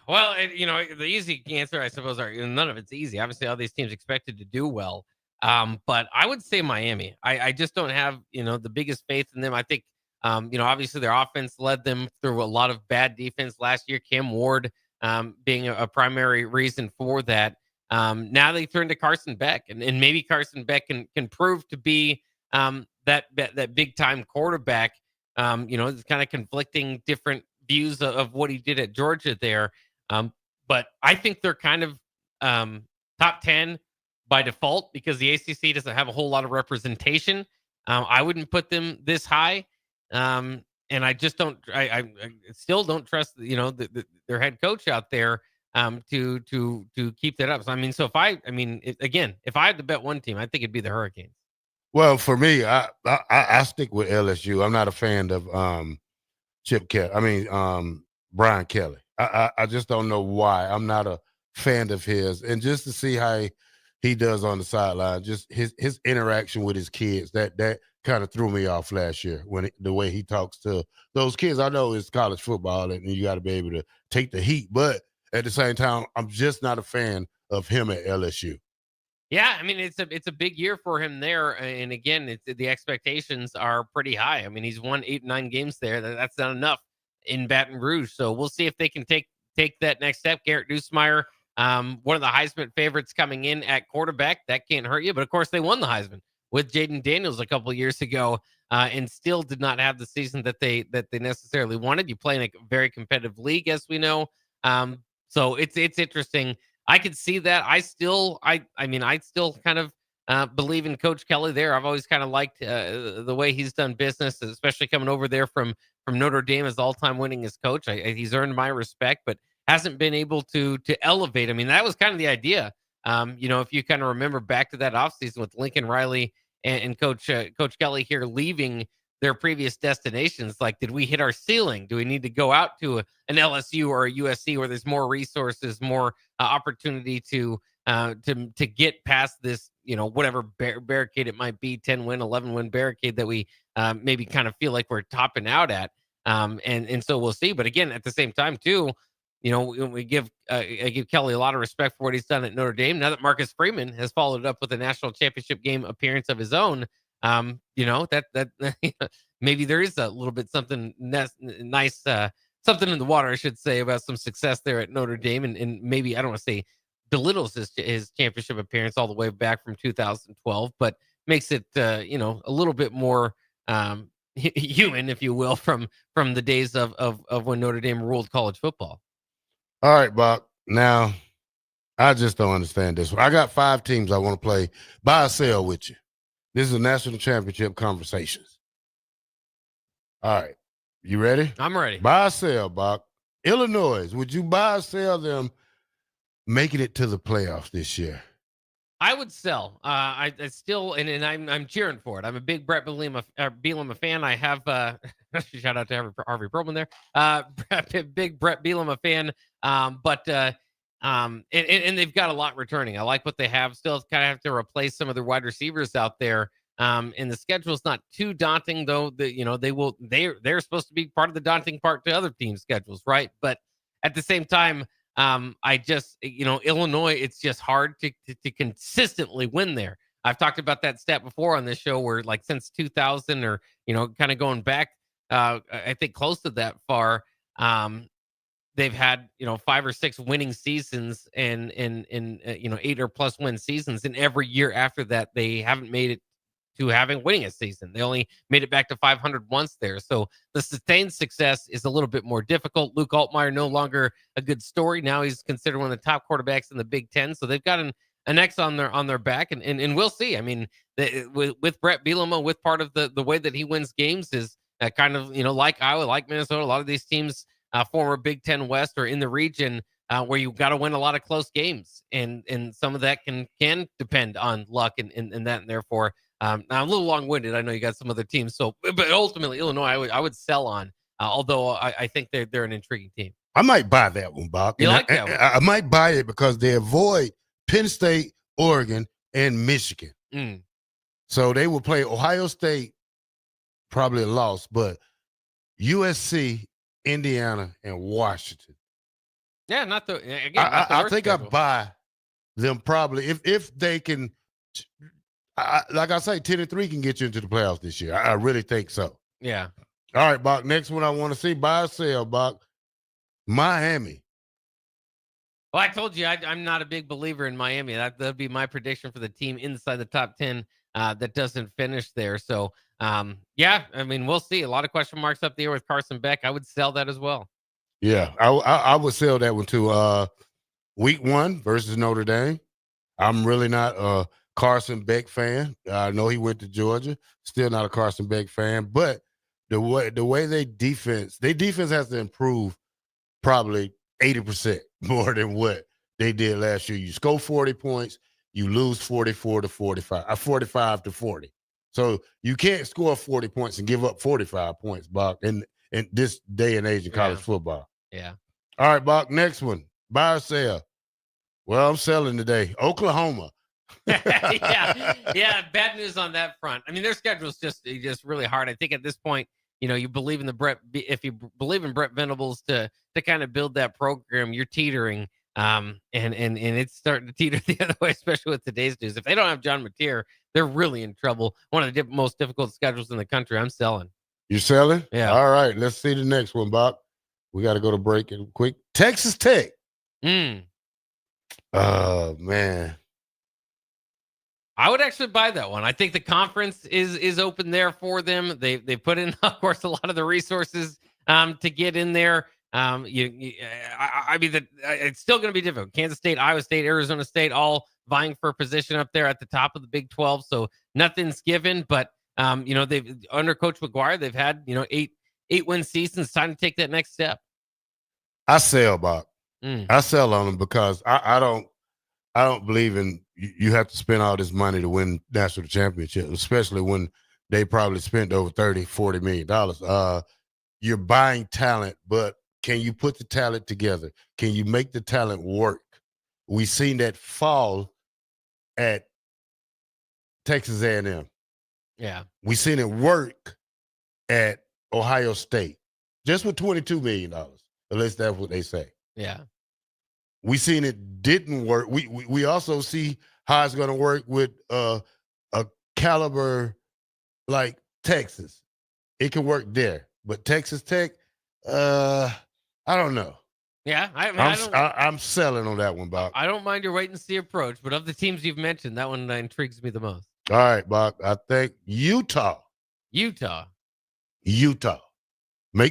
Well, the easy answer, I suppose, are none of it's easy. Obviously, all these teams expected to do well. But I would say Miami. I just don't have, the biggest faith in them. I think, obviously their offense led them through a lot of bad defense last year. Cam Ward being a primary reason for that. Now they turn to Carson Beck, and maybe Carson Beck can prove to be that big time quarterback. It's kind of conflicting different views of what he did at Georgia there. But I think they're kind of top 10 by default because the ACC doesn't have a whole lot of representation. I wouldn't put them this high. And I just don't, I still don't trust, their head coach out there to keep that up. So, if I had to bet one team, I think it'd be the Hurricanes. Well, for me, I stick with LSU. I'm not a fan of Brian Kelly. I just don't know why. I'm not a fan of his. And just to see how he does on the sideline, just his interaction with his kids, that kind of threw me off last year the way he talks to those kids. I know it's college football and you got to be able to take the heat, but at the same time, I'm just not a fan of him at LSU. Yeah, it's a big year for him there, and again, the expectations are pretty high. He's won 8-9 games there. That's not enough in Baton Rouge, so we'll see if they can take that next step. Garrett Nussmeier, one of the Heisman favorites coming in at quarterback. That can't hurt you, but of course they won the Heisman with Jaden Daniels a couple of years ago, and still did not have the season that they necessarily wanted. You play in a very competitive league, as we know, so it's interesting. I could see that. I still kind of believe in Coach Kelly there. I've always kind of liked the way he's done business, especially coming over there from Notre Dame as all-time winningest coach. He's earned my respect, but hasn't been able to elevate. That was kind of the idea. If you kind of remember back to that offseason with Lincoln Riley and Coach Kelly here leaving their previous destinations, like, did we hit our ceiling? Do we need to go out to an LSU or a USC where there's more resources, more opportunity to get past this, whatever barricade it might be, 10-win, 11-win barricade that we maybe kind of feel like we're topping out at. And so we'll see. But again, at the same time too, I give Kelly a lot of respect for what he's done at Notre Dame. Now that Marcus Freeman has followed it up with a national championship game appearance of his own, that maybe there is a little bit something nice, something in the water, I should say, about some success there at Notre Dame, and maybe, I don't want to say belittles his championship appearance all the way back from 2012, but makes it a little bit more human, if you will, from the days of when Notre Dame ruled college football. All right, Bob. Now, I just don't understand this one. I got 5 teams I want to play buy or sell with you. This is a national championship conversations. All right. You ready? I'm ready. Buy or sell, Bob. Illinois, would you buy or sell them making it to the playoffs this year? I would sell. I still, and I'm cheering for it. I'm a big Brett Bielema fan. I have shout out to Harvey Perlman there. Big Brett Bielema fan. And they've got a lot returning. I like what they have. Still kind of have to replace some of their wide receivers out there. And the schedule is not too daunting, though. They're supposed to be part of the daunting part to other teams' schedules, right? But at the same time, I just, Illinois, it's just hard to consistently win there. I've talked about that stat before on this show where like since 2000 or, kind of going back, I think close to that far, they've had, 5 or 6 winning seasons and 8 or plus win seasons. And every year after that, they haven't made it to having winning a season. They only made it back to 500 once there. So the sustained success is a little bit more difficult. Luke Altmaier no longer a good story. Now he's considered one of the top quarterbacks in the Big Ten. So they've got an X on their back, and we'll see. I mean, with Brett Bielema, with part of the way that he wins games is kind of, like Iowa, like Minnesota, a lot of these teams, former Big Ten West or in the region, where you got to win a lot of close games, and some of that can depend on luck and that, and therefore, now I'm a little long-winded. I know you got some other teams, but ultimately Illinois, I would sell on. Although I think they're an intriguing team. I might buy that one, Bob. You like that one? I might buy it because they avoid Penn State, Oregon, and Michigan. So they will play Ohio State, probably a loss, but USC, Indiana, and Washington. Yeah, not the. Again, I think I buy them probably if they can. Like I say, 10-3 can get you into the playoffs this year. I really think so. Yeah. All right, Bock. Next one I want to see, buy or sell, Bock. Miami. Well, I told you I'm not a big believer in Miami. That'd be my prediction for the team inside the top 10 that doesn't finish there. So, yeah, I mean, we'll see. A lot of question marks up there with Carson Beck. I would sell that as well. Yeah, I would sell that one too. Week 1 versus Notre Dame. I'm really not a Carson Beck fan. I know he went to Georgia. Still not a Carson Beck fan, but the way they defense has to improve probably 80% more than what they did last year. You score 40 points, you lose 44 to 45, 45 to 40. So you can't score 40 points and give up 45 points, Bock, in this day and age in college football. Yeah. All right, Bock, next one. Buy or sell? Well, I'm selling today. Oklahoma. yeah. Bad news on that front. I mean, their schedule is just really hard. I think at this point, you believe in if you believe in Brett Venables to kind of build that program, you're teetering. And it's starting to teeter the other way, especially with today's news. If they don't have John Mateer, they're really in trouble. One of the most difficult schedules in the country. I'm selling. You're selling? Yeah. All right. Let's see the next one, Bock. We got to go to break it quick. Texas Tech. Oh, man. I would actually buy that one. I think the conference is open there for them. They put in, of course, a lot of the resources to get in there. I mean, it's still going to be difficult. Kansas State, Iowa State, Arizona State, all vying for a position up there at the top of the Big 12. So nothing's given. But they've under Coach McGuire, they've had 8-win seasons. Time to take that next step. I sell, Bock. I sell on them because I don't believe in you have to spend all this money to win national championship, especially when they probably spent over $30-40 million. You're buying talent, but can you put the talent together? Can you make the talent work? We've seen that fall at Texas A&M. Yeah. We've seen it work at Ohio State, just with $22 million, at least that's what they say. Yeah. We seen it didn't work. We also see how it's going to work with a caliber like Texas. It can work there, but Texas Tech, I don't know. Yeah, I'm selling on that one, Bob. I don't mind your wait and see approach, but of the teams you've mentioned, that one intrigues me the most. All right, Bob. I think Utah make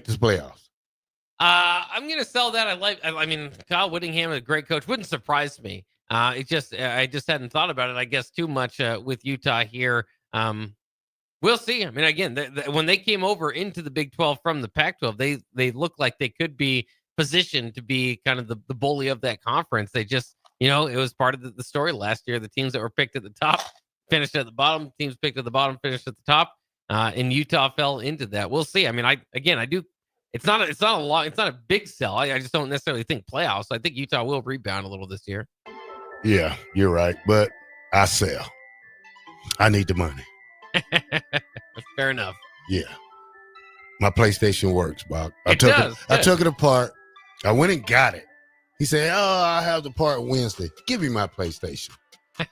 this playoffs. I'm going to sell that. I mean, Kyle Whittingham is a great coach. Wouldn't surprise me. I just hadn't thought about it, I guess, too much with Utah here. We'll see. I mean, again, when they came over into the Big 12 from the Pac-12, they looked like they could be positioned to be kind of the bully of that conference. They just, it was part of the story last year. The teams that were picked at the top finished at the bottom. Teams picked at the bottom finished at the top. And Utah fell into that. We'll see. I mean, I do. It's not a big sell. I just don't necessarily think playoffs. I think Utah will rebound a little this year. Yeah, you're right. But I sell. I need the money. Fair enough. Yeah. My PlayStation works, Bob. I It took it apart. I went and got it. He said, I have the part Wednesday. Give me my PlayStation.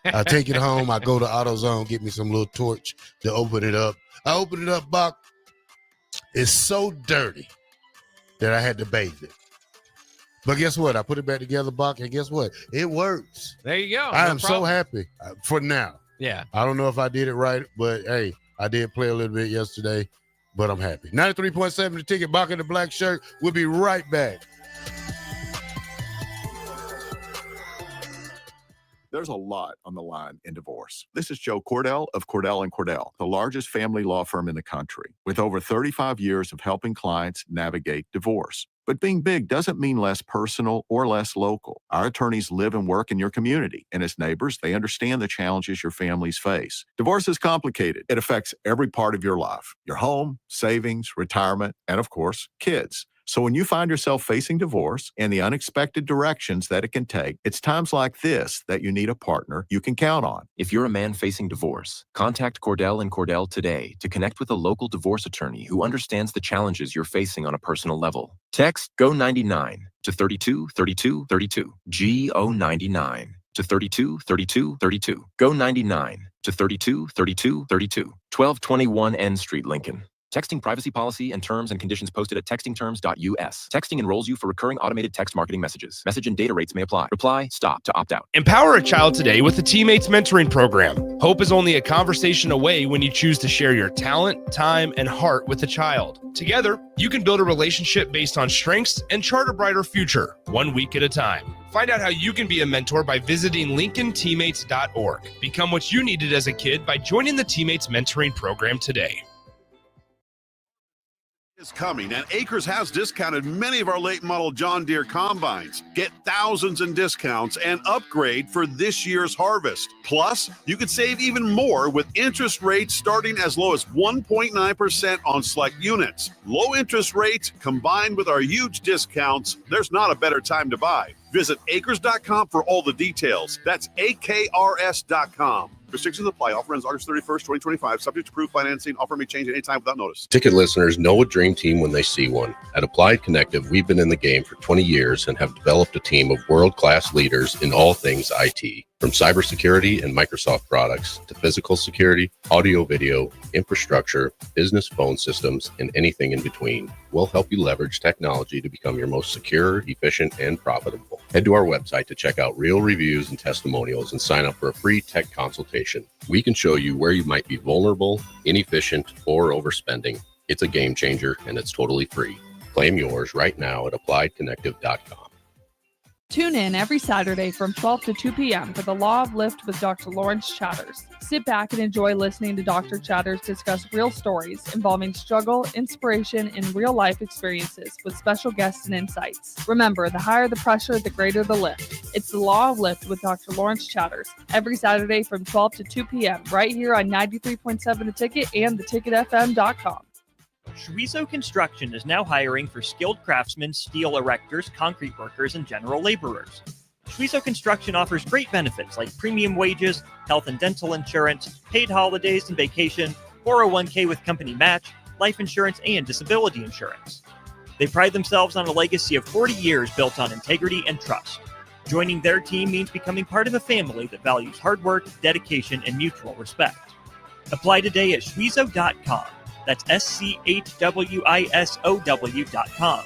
I take it home. I go to AutoZone, get me some little torch to open it up. I open it up, Bock. It's so dirty that I had to bathe it. But guess what? I put it back together, Bock, and guess what? It works. There you go. I am so happy for now. Yeah. I don't know if I did it right, but hey, I did play a little bit yesterday, but I'm happy. 93.7 The Ticket, Bock in the Black Shirt. We'll be right back. There's a lot on the line in divorce. This is Joe Cordell of Cordell & Cordell, the largest family law firm in the country, with over 35 years of helping clients navigate divorce. But being big doesn't mean less personal or less local. Our attorneys live and work in your community, and as neighbors, they understand the challenges your families face. Divorce is complicated. It affects every part of your life, your home, savings, retirement, and of course, kids. So when you find yourself facing divorce and the unexpected directions that it can take, it's times like this that you need a partner you can count on. If you're a man facing divorce, contact Cordell & Cordell today to connect with a local divorce attorney who understands the challenges you're facing on a personal level. Text GO99 to 323232. GO99 to 323232. GO99 to 323232. 1221 N Street, Lincoln. Texting privacy policy and terms and conditions posted at textingterms.us. Texting enrolls you for recurring automated text marketing messages. Message and data rates may apply. Reply, stop to opt out. Empower a child today with the Teammates Mentoring Program. Hope is only a conversation away when you choose to share your talent, time, and heart with the child. Together, you can build a relationship based on strengths and chart a brighter future, 1 week at a time. Find out how you can be a mentor by visiting LincolnTeammates.org. Become what you needed as a kid by joining the Teammates Mentoring Program today. Is coming, and Acres has discounted many of our late model John Deere combines. Get thousands in discounts and upgrade for this year's harvest. Plus, you could save even more with interest rates starting as low as 1.9% on select units. Low interest rates combined with our huge discounts, there's not a better time to buy. Visit acres.com for all the details. That's AKRS.com. Restrictions apply. Offer ends August 31st, 2025. Subject to approved financing. Offer may change at any time without notice. Ticket listeners know a dream team when they see one. At Applied Connective, we've been in the game for 20 years and have developed a team of world-class leaders in all things IT. From cybersecurity and Microsoft products to physical security, audio-video, infrastructure, business phone systems, and anything in between, we'll help you leverage technology to become your most secure, efficient, and profitable. Head to our website to check out real reviews and testimonials and sign up for a free tech consultation. We can show you where you might be vulnerable, inefficient, or overspending. It's a game changer, and it's totally free. Claim yours right now at appliedconnective.com. Tune in every Saturday from 12 to 2 p.m. for The Law of Lift with Dr. Lawrence Chatters. Sit back and enjoy listening to Dr. Chatters discuss real stories involving struggle, inspiration, and real-life experiences with special guests and insights. Remember, the higher the pressure, the greater the lift. It's The Law of Lift with Dr. Lawrence Chatters every Saturday from 12 to 2 p.m. right here on 93.7 The Ticket and theticketfm.com. Schweizo Construction is now hiring for skilled craftsmen, steel erectors, concrete workers, and general laborers. Schweizo Construction offers great benefits like premium wages, health and dental insurance, paid holidays and vacation, 401k with company match, life insurance, and disability insurance. They pride themselves on a legacy of 40 years built on integrity and trust. Joining their team means becoming part of a family that values hard work, dedication, and mutual respect. Apply today at schweizo.com. That's SCHWISOW.com.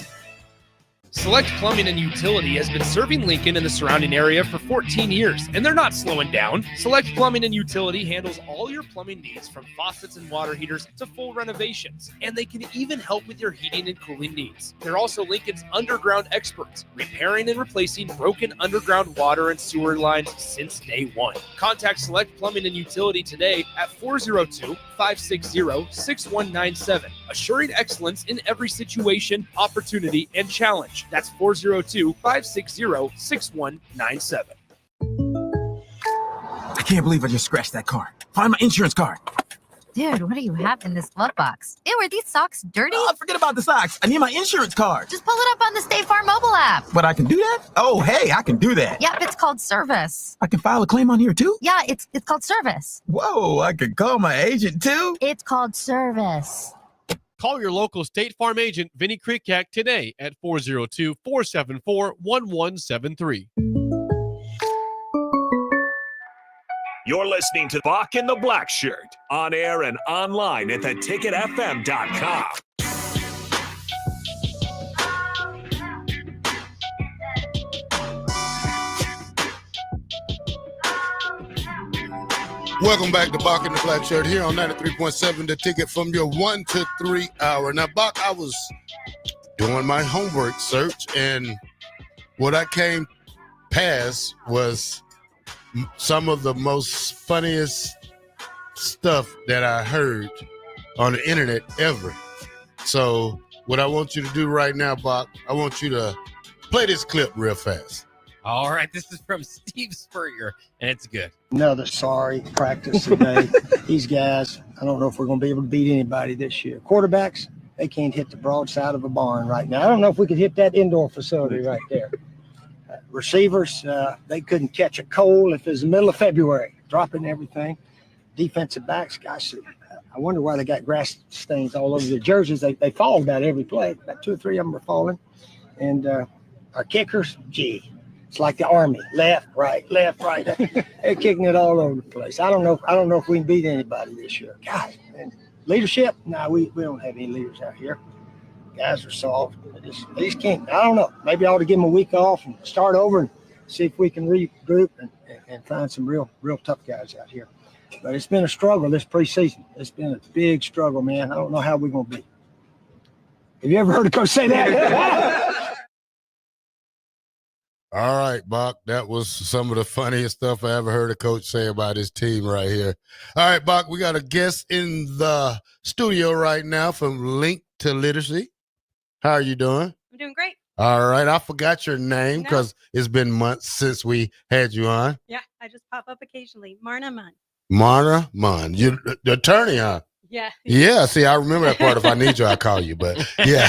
Select Plumbing and Utility has been serving Lincoln and the surrounding area for 14 years, and they're not slowing down. Select Plumbing and Utility handles all your plumbing needs from faucets and water heaters to full renovations, and they can even help with your heating and cooling needs. They're also Lincoln's underground experts, repairing and replacing broken underground water and sewer lines since day one. Contact Select Plumbing and Utility today at 402-560-6197, assuring excellence in every situation, opportunity, and challenge. That's 402-560-6197. I can't believe I just scratched that car. Find my insurance card. Dude, what do you have in this glove box? Ew, are these socks dirty? Oh, forget about the socks. I need my insurance card. Just pull it up on the State Farm mobile app. But I can do that? Oh, hey, I can do that. Yep, it's called service. I can file a claim on here too? Yeah, it's called service. Whoa, I can call my agent too? It's called service. Call your local State Farm agent, Vinny Krikak, today at 402-474-1173. You're listening to Bock and the Blackshirt, on air and online at theticketfm.com. Welcome back to Bock and the Blackshirt here on 93.7, the ticket from your 1 to 3 hour. Now, Bock, I was doing my homework search, and what I came past was some of the most funniest stuff that I heard on the internet ever. So what I want you to do right now, Bock, I want you to play this clip real fast. All right, this is from Steve Spurrier, and it's good. Another sorry practice today. These guys, I don't know if we're going to be able to beat anybody this year. Quarterbacks, they can't hit the broadside of a barn right now. I don't know if we could hit that indoor facility right there. Receivers, they couldn't catch a cold if it was the middle of February, dropping everything. Defensive backs, gosh, I wonder why they got grass stains all over their jerseys. They fall about every play. About 2 or 3 of them are falling. And our kickers, gee. It's like the Army, left, right. They're kicking it all over the place. I don't know if we can beat anybody this year. God, and leadership? No, we don't have any leaders out here. Guys are soft. They just can't. I don't know. Maybe I ought to give them a week off and start over and see if we can regroup and find some real tough guys out here. But it's been a struggle this preseason. It's been a big struggle, man. I don't know how we're going to be. Have you ever heard a coach say that? All right, Bock, that was some of the funniest stuff I ever heard a coach say about his team right here. All right, Bock, we got a guest in the studio right now from Link to Literacy. How are you doing? I'm doing great. All right, I forgot your name because it's been months since we had you on. Yeah, I just pop up occasionally. Marna Munn. Marna Munn, you're the attorney, huh? Yeah. Yeah, see, I remember that part. If I need you, I'll call you, but yeah.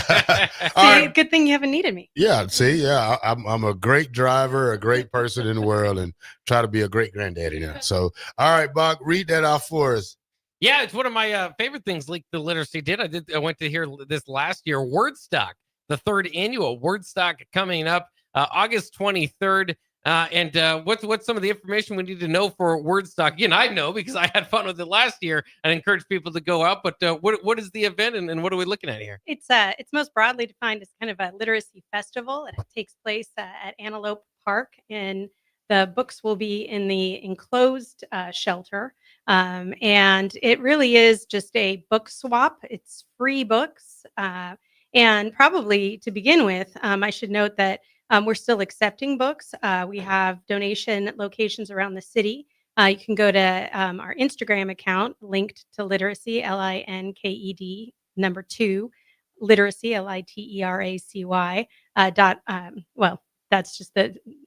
See, good thing you haven't needed me. Yeah, see, yeah, I'm a great driver, a great person in the world, and try to be a great granddaddy now. So, all right, Bock, read that off for us. Yeah, it's one of my favorite things Link to Literacy did. I went to hear this last year. Wordstock, the 3rd annual Wordstock coming up August 23rd. And what's some of the information we need to know for Wordstock? Again, I know because I had fun with it last year and encourage people to go out. But what is the event and what are we looking at here? It's most broadly defined as kind of a literacy festival, and it takes place at Antelope Park. And the books will be in the enclosed shelter, and it really is just a book swap. It's free books, and probably to begin with, I should note that. We're still accepting books. We have donation locations around the city. You can go to our Instagram account, linked to literacy, LINKED, 2, literacy, LITERACY, that's just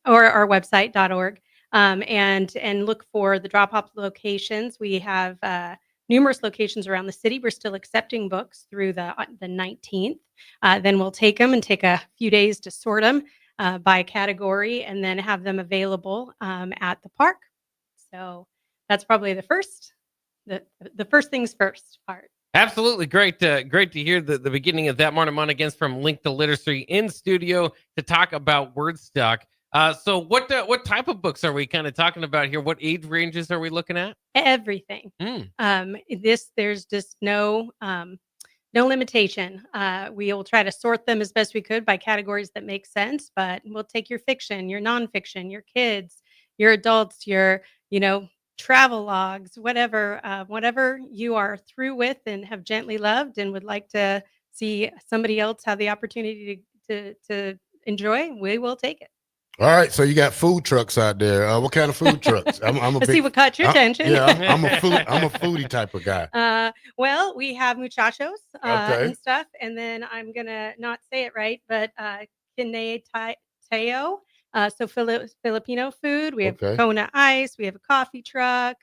or our website, .org, and look for the drop-off locations. We have numerous locations around the city. We're still accepting books through the 19th. Then we'll take them and take a few days to sort them by category, and then have them available at the park. So that's probably the first things first part. Absolutely great to hear the beginning of that. Marna Munn against from Link to Literacy in studio to talk about Wordstock. So what type of books are we kind of talking about here? What age ranges are we looking at? Everything. There's just no limitation. We'll try to sort them as best we could by categories that make sense, but we'll take your fiction, your nonfiction, your kids, your adults, your, travel logs, whatever you are through with and have gently loved and would like to see somebody else have the opportunity to enjoy, we will take it. All right, so you got food trucks out there. What kind of food trucks? Let's see what caught your attention. I'm a foodie type of guy. Well, we have muchachos Okay. and stuff, and then I'm gonna not say it right, but Kineteo. So Filipino food. We have Okay. Kona ice. We have a coffee truck.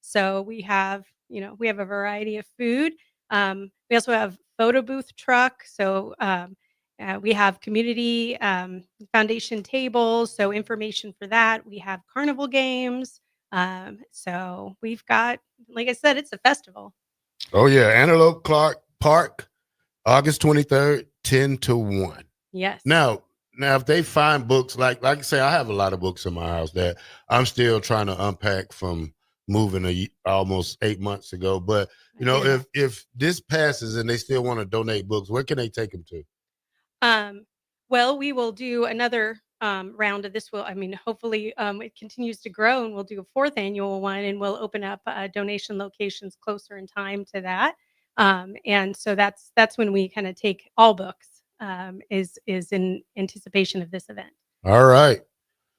So we have a variety of food. We also have photo booth truck. So we have community foundation tables, so information for that. We have carnival games. So we've got, like I said, it's a festival. Oh yeah, Antelope Park, August 23rd, 10 to 1. Yes. Now, if they find books, like I say, I have a lot of books in my house that I'm still trying to unpack from moving almost 8 months ago. But, if this passes and they still want to donate books, where can they take them to? Well, we will do another round of this. Hopefully it continues to grow, and we'll do a 4th annual one, and we'll open up donation locations closer in time to that. And so that's when we kind of take all books, is in anticipation of this event. All right.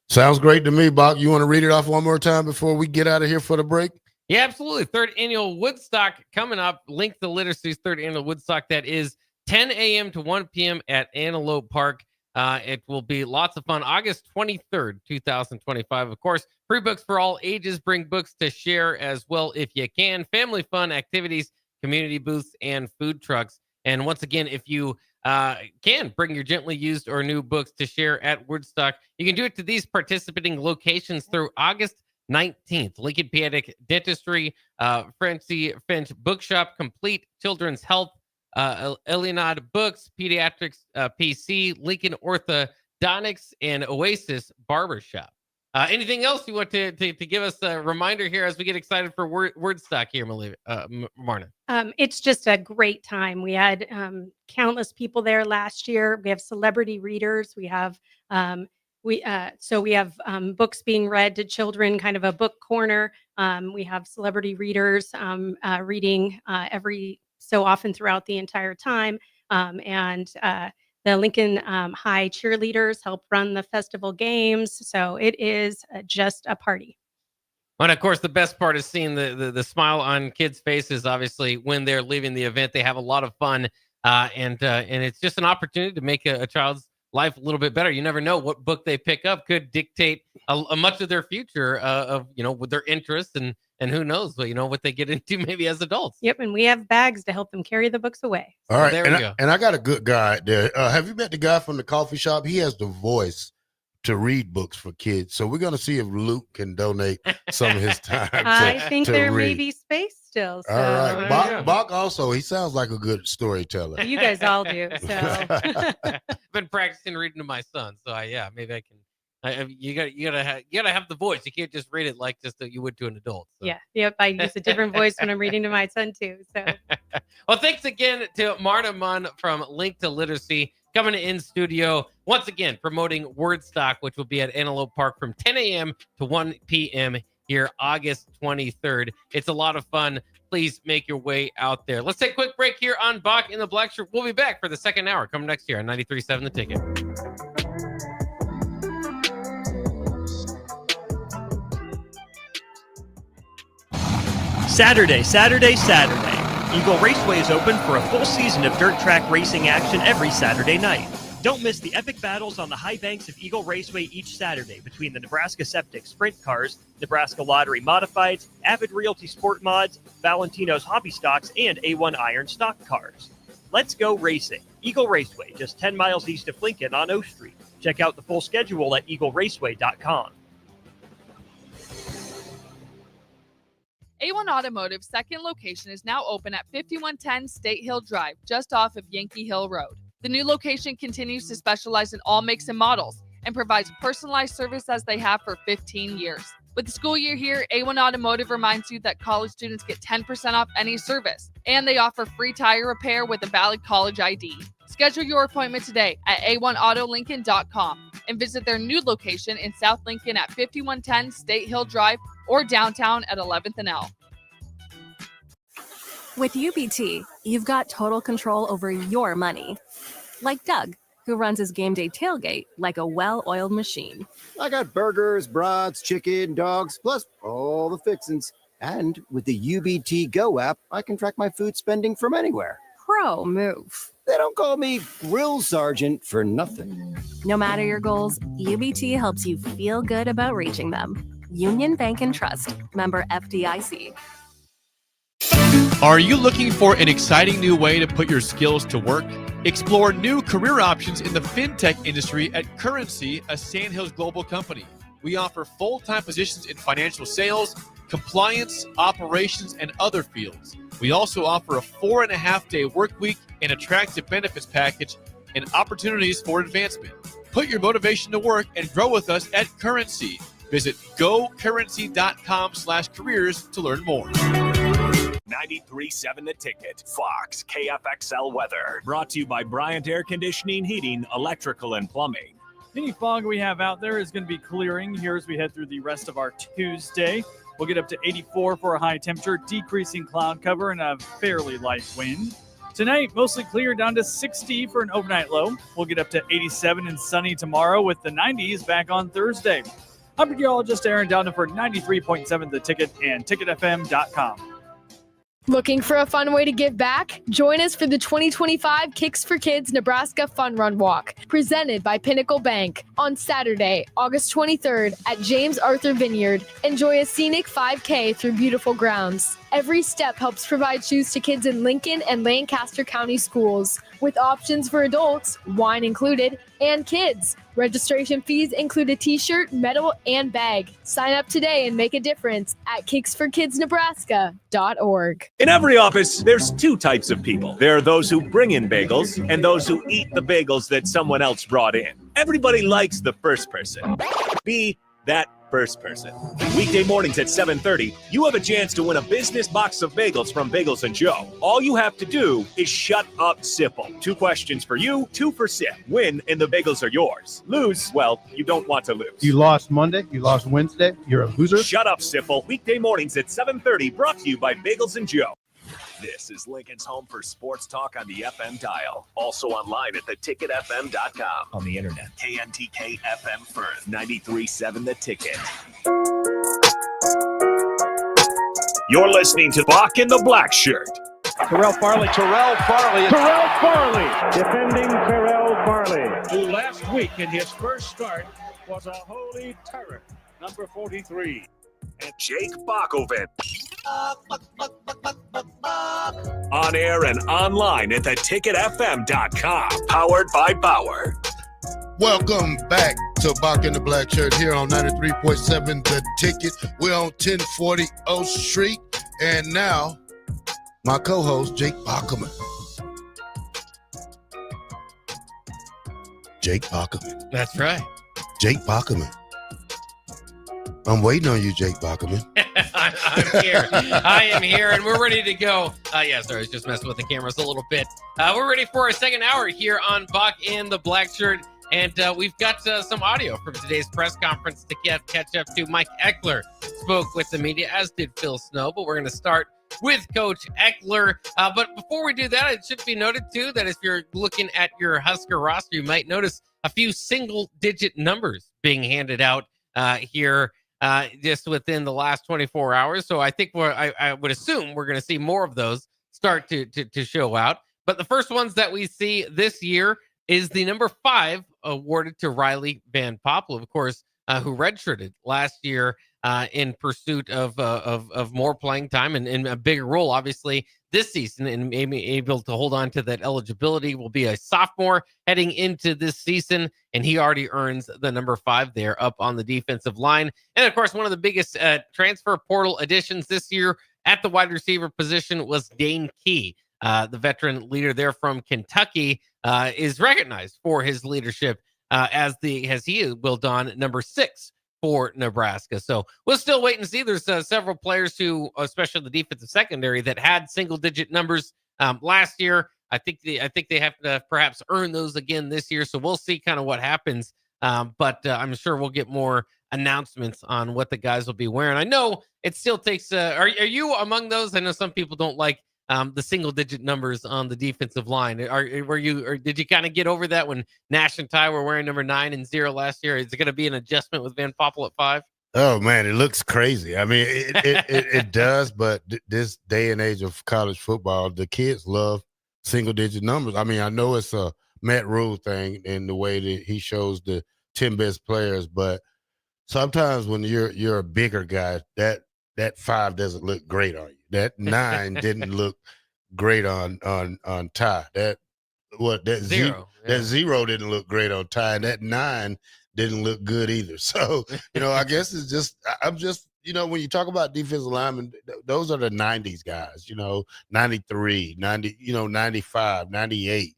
Sounds great to me, Bock. You want to read it off one more time before we get out of here for the break? Yeah, absolutely. 3rd annual Woodstock coming up. Link to Literacy's 3rd annual Woodstock. That is 10 a.m. to 1 p.m. at Antelope Park. It will be lots of fun. August 23rd, 2025. Of course, free books for all ages. Bring books to share as well if you can. Family fun activities, community booths, and food trucks. And once again, if you can bring your gently used or new books to share at Woodstock, you can do it to these participating locations through August 19th. Lincoln Pediatric Dentistry, Francie Finch Bookshop, Complete Children's Health, Eleanad Books, Pediatrics PC, Lincoln Orthodontics, and Oasis Barbershop. Anything else you want to give us a reminder here as we get excited for Wordstock here, Marna? It's just a great time. We had countless people there last year. We have celebrity readers. We have books being read to children, kind of a book corner. We have celebrity readers reading every so often throughout the entire time. The Lincoln High cheerleaders help run the festival games. So it is just a party. And of course, the best part is seeing the smile on kids' faces. Obviously, when they're leaving the event, they have a lot of fun. And it's just an opportunity to make a child's life a little bit better. You never know what book they pick up could dictate a much of their future with their interests and who knows what they get into maybe as adults. Yep, and we have bags to help them carry the books away. All right, there we go. And I got a good guy there. Have you met the guy from the coffee shop? He has the voice to read books for kids. So we're going to see if Luke can donate some of his time. I think there may be space still. So. All right. Bock also, he sounds like a good storyteller. You guys all do. So I've been practicing reading to my son. So maybe I can. You gotta have the voice. You can't just read it like just you would to an adult. So. Yeah. Yep. I use a different voice when I'm reading to my son too. So. Well, thanks again to Marna Munn from Link to Literacy coming in studio once again promoting Wordstock, which will be at Antelope Park from 10 a.m. to 1 p.m. here August 23rd. It's a lot of fun. Please make your way out there. Let's take a quick break here on Bock in the Blackshirt. We'll be back for the second hour coming next year on 93.7 The Ticket. Saturday. Eagle Raceway is open for a full season of dirt track racing action every Saturday night. Don't miss the epic battles on the high banks of Eagle Raceway each Saturday between the Nebraska Septic Sprint Cars, Nebraska Lottery Modifieds, Avid Realty Sport Mods, Valentino's Hobby Stocks, and A1 Iron Stock Cars. Let's go racing. Eagle Raceway, just 10 miles east of Lincoln on O Street. Check out the full schedule at eagleraceway.com. A1 Automotive's second location is now open at 5110 State Hill Drive, just off of Yankee Hill Road. The new location continues to specialize in all makes and models and provides personalized service as they have for 15 years. With the school year here, A1 Automotive reminds you that college students get 10% off any service, and they offer free tire repair with a valid college ID. Schedule your appointment today at a1autolincoln.com and visit their new location in South Lincoln at 5110 State Hill Drive or downtown at 11th and L. With UBT, you've got total control over your money. Like Doug, who runs his game day tailgate like a well-oiled machine. I got burgers, brats, chicken, dogs, plus all the fixins. And with the UBT Go app, I can track my food spending from anywhere. Pro move. They don't call me Grill Sergeant for nothing. No matter your goals, UBT helps you feel good about reaching them. Union Bank and Trust. Member FDIC. Are you looking for an exciting new way to put your skills to work? Explore new career options in the fintech industry at Currency, a Sandhills global company. We offer full-time positions in financial sales, compliance, operations, and other fields. We also offer a 4.5-day work week an attractive benefits package, and opportunities for advancement. Put your motivation to work and grow with us at Currency. Visit gocurrency.com/careers to learn more. 93.7 The Ticket, Fox, KFXL weather. Brought to you by Bryant Air Conditioning, Heating, Electrical, and Plumbing. Any fog we have out there is going to be clearing here as we head through the rest of our Tuesday. We'll get up to 84 for a high temperature, decreasing cloud cover, and a fairly light wind. Tonight, mostly clear down to 60 for an overnight low. We'll get up to 87 and sunny tomorrow with the 90s back on Thursday. I'm meteorologist Aaron Dowden for 93.7 The Ticket and ticketfm.com. Looking for a fun way to give back? Join us for the 2025 Kicks for Kids Nebraska Fun Run Walk, presented by Pinnacle Bank, on Saturday, August 23rd at James Arthur Vineyard. Enjoy a scenic 5K through beautiful grounds. Every step helps provide shoes to kids in Lincoln and Lancaster County schools, with options for adults, wine included, and kids. Registration fees include a t-shirt, medal, and bag. Sign up today and make a difference at kicksforkidsnebraska.org. In every office, there's two types of people. There are those who bring in bagels and those who eat the bagels that someone else brought in. Everybody likes the first person. Be that first person. Weekday mornings at 7:30, you have a chance to win a business box of bagels from Bagels & Joe. All you have to do is shut up, Sipple. 2 questions for you, 2 for Sip. Win, and the bagels are yours. Lose, well, you don't want to lose. You lost Monday, you lost Wednesday, you're a loser. Shut up, Sipple. Weekday mornings at 7:30, brought to you by Bagels & Joe. This is Lincoln's home for sports talk on the FM dial. Also online at theticketfm.com. On the internet, KNTK FM Firth, 93.7 The Ticket. You're listening to Bock in the Blackshirt. Terrell Farley. Defending Terrell Farley, who last week in his first start was a holy terror. Number 43. And Jake Bockoven. On air and online at theticketfm.com. Powered by Bauer. Welcome back to Bock in the Black Shirt here on 93.7 The Ticket. We're on 1040 O Street. And now, my co-host, Jake Bockoven. Jake Bockoven. That's right. Jake Bockoven. I'm waiting on you, Jake Bockoven. I'm here. I am here, and we're ready to go. Sorry, I was just messing with the cameras a little bit. We're ready for our second hour here on Bock in the Black Shirt, and we've got some audio from today's press conference to catch up to. Mike Eckler spoke with the media, as did Phil Snow, but we're going to start with Coach Eckler. But before we do that, it should be noted, too, that if you're looking at your Husker roster, you might notice a few single-digit numbers being handed out here just within the last 24 hours. So I think I would assume we're going to see more of those start to show out. But the first ones that we see this year is the number 5 awarded to Riley Van Poppel, of course, who redshirted last year in pursuit of more playing time and a bigger role, obviously, this season, and maybe able to hold on to that eligibility. Will be a sophomore heading into this season, and he already earns the number 5 there up on the defensive line. And, of course, one of the biggest transfer portal additions this year at the wide receiver position was Dane Key. The veteran leader there from Kentucky is recognized for his leadership as he will don number 6 for Nebraska. So we'll still wait and see. There's several players who, especially the defensive secondary, that had single-digit numbers last year. I think they have to perhaps earn those again this year. So we'll see kind of what happens. But I'm sure we'll get more announcements on what the guys will be wearing. I know it still takes. Are you among those? I know some people don't like the single-digit numbers on the defensive line. Did you kind of get over that when Nash and Ty were wearing number 9 and 0 last year? Is it going to be an adjustment with Van Poppel at 5? Oh man, it looks crazy. I mean, it does, but this day and age of college football, the kids love single-digit numbers. I mean, I know it's a Matt Rule thing in the way that he shows the 10 best players, but sometimes when you're a bigger guy, that 5 doesn't look great on you. That 9 didn't look great on Ty. That 0. That 0 didn't look great on Ty, and that 9 didn't look good either. So, I guess it's just I'm just when you talk about defensive linemen, those are the 90s guys, 93, 90, 95, 98,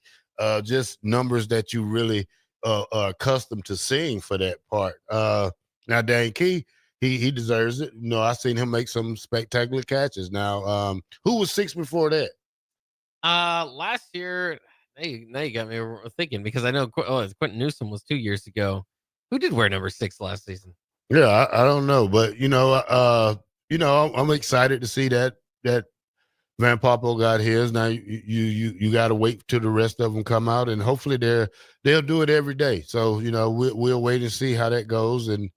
just numbers that you really are accustomed to seeing for that part. Now, Dan Key, he deserves it. I seen him make some spectacular catches. Now, who was 6 before that? Last year, now you got me thinking, because I know Quentin Newsom was 2 years ago. Who did wear number 6 last season? Yeah, I don't know, but I'm excited to see that Van Poppel got his. Now you got to wait till the rest of them come out, and hopefully they'll do it every day. So we'll wait and see how that goes, and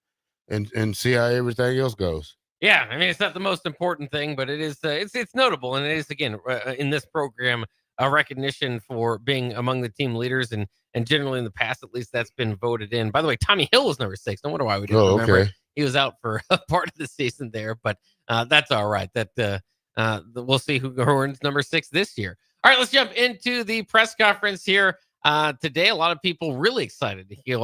see how everything else goes. Yeah, I mean, it's not the most important thing, but it is. It's notable, and it is, again, in this program, a recognition for being among the team leaders, and generally in the past, at least, that's been voted in. By the way, Tommy Hill was number 6. No wonder why we didn't remember. Okay. He was out for a part of the season there, but that's all right. That we'll see who earns number 6 this year. All right, let's jump into the press conference here. Today, a lot of people really excited to hear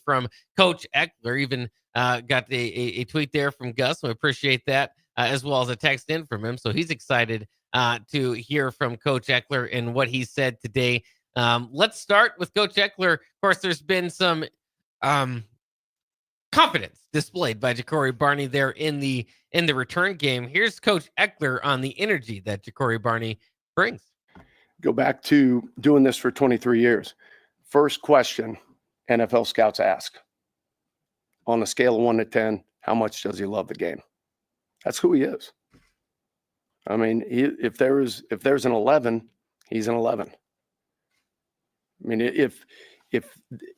from Coach Eckler. Even got a tweet there from Gus, so I appreciate that, as well as a text in from him. So he's excited to hear from Coach Eckler and what he said today. Let's start with Coach Eckler. Of course, there's been some confidence displayed by Ja'Cory Barney there in the return game. Here's Coach Eckler on the energy that Ja'Cory Barney brings. Go back to doing this for 23 years. First question NFL scouts ask, on a scale of 1 to 10, how much does he love the game? That's who he is. I mean, if there's an 11, he's an 11. I mean,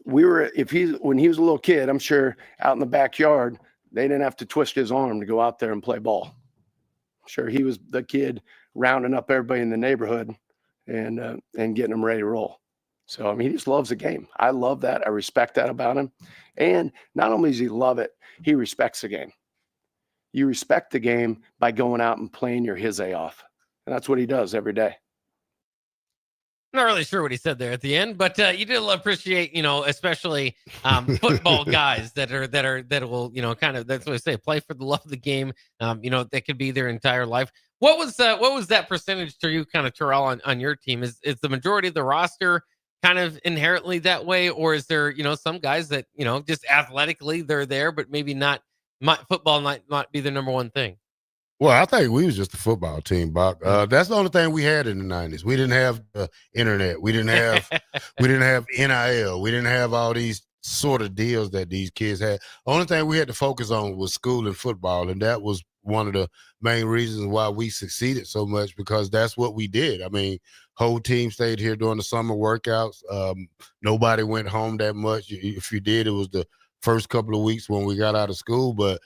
when he was a little kid, I'm sure out in the backyard, they didn't have to twist his arm to go out there and play ball. I'm sure he was the kid rounding up everybody in the neighborhood and getting them ready to roll. So, I mean, he just loves the game. I love that. I respect that about him. And not only does he love it, he respects the game. You respect the game by going out and playing your his A off. And that's what he does every day. Not really sure what he said there at the end, but you did appreciate, especially football guys that will, kind of, that's what I say, play for the love of the game. That could be their entire life. What was that percentage to you, kind of, Terrell, on your team? Is the majority of the roster kind of inherently that way, or is there, some guys that, just athletically they're there, but maybe not, football might not be the number one thing? Well, I think we was just a football team, Bock. That's the only thing we had in the 90s. We didn't have the internet. We didn't have NIL. We didn't have all these sort of deals that these kids had. The only thing we had to focus on was school and football, and that was one of the main reasons why we succeeded so much, because that's what we did. I mean, whole team stayed here during the summer workouts. Nobody went home that much. If you did, it was the first couple of weeks when we got out of school, but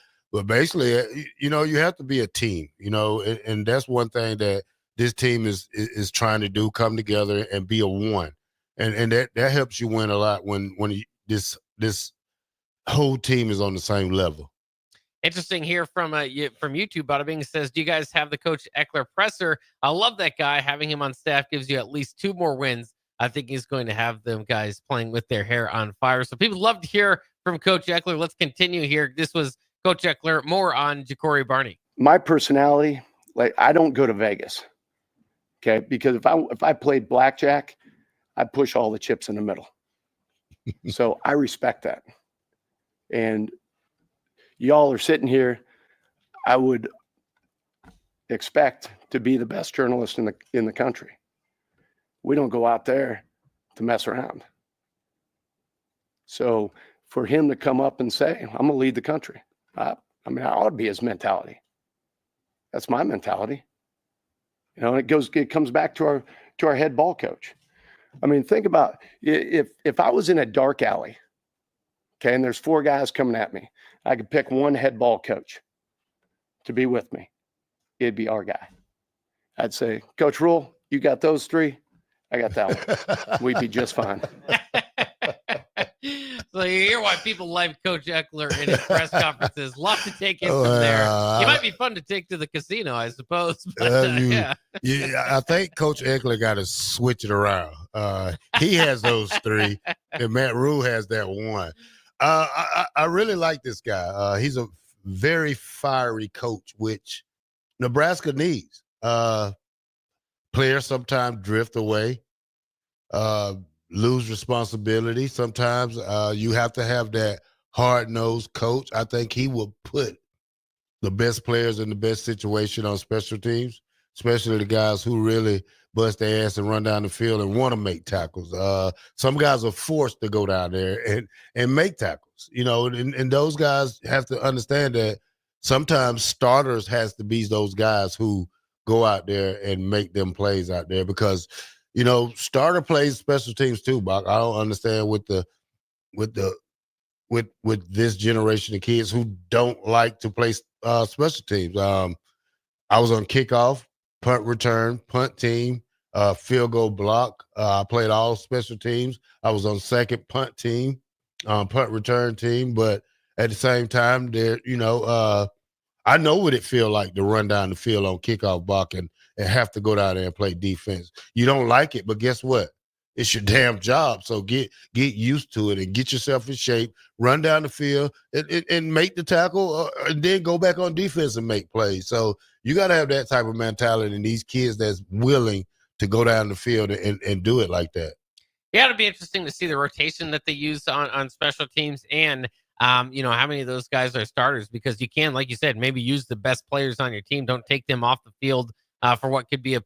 basically, you have to be a team, and that's one thing that this team is trying to do, come together and be a one. And that helps you win a lot when this whole team is on the same level. Interesting here from YouTube. Bada Bing says, do you guys have the Coach Eckler presser? I love that guy. Having him on staff gives you at least 2 more wins. I think he's going to have them guys playing with their hair on fire. So people love to hear from Coach Eckler. Let's continue here. This was Coach Eckler, more on Ja'Cory Barney. My personality, I don't go to Vegas, okay? Because if I played blackjack, I'd push all the chips in the middle. So I respect that. And y'all are sitting here, I would expect to be the best journalist in the country. We don't go out there to mess around. So for him to come up and say, I'm going to lead the country. I ought to be his mentality. That's my mentality. It comes back to our head ball coach. I mean, think about if I was in a dark alley, okay, and there's 4 guys coming at me, I could pick one head ball coach to be with me. It'd be our guy. I'd say, Coach Rule, you got those 3? I got that one. We'd be just fine. So you hear why people like Coach Eckler in his press conferences. Lots to take in from there. He might be fun to take to the casino, I suppose. But, yeah, I think Coach Eckler got to switch it around. He has those 3, and Matt Rule has that 1. I really like this guy. He's a very fiery coach, which Nebraska needs. Players sometimes drift away, lose responsibility. Sometimes you have to have that hard-nosed coach. I think he will put the best players in the best situation on special teams, especially the guys who really bust their ass and run down the field and want to make tackles. Some guys are forced to go down there and make tackles, and those guys have to understand that sometimes starters has to be those guys who go out there and make them plays out there because, starter plays special teams too, Bock. I don't understand with this generation of kids who don't like to play special teams. I was on kickoff, punt return, punt team, field goal block. I played all special teams. I was on second punt team, punt return team, but at the same time, I know what it feel like to run down the field on kickoff block and have to go down there and play defense. You don't like it, but guess what? It's your damn job. So get used to it and get yourself in shape, run down the field and make the tackle and then go back on defense and make plays. So you got to have that type of mentality in these kids that's willing to go down the field and do it like that. Yeah, it'll be interesting to see the rotation that they use on special teams and how many of those guys are starters, because you can, like you said, maybe use the best players on your team. Don't take them off the field for what could be a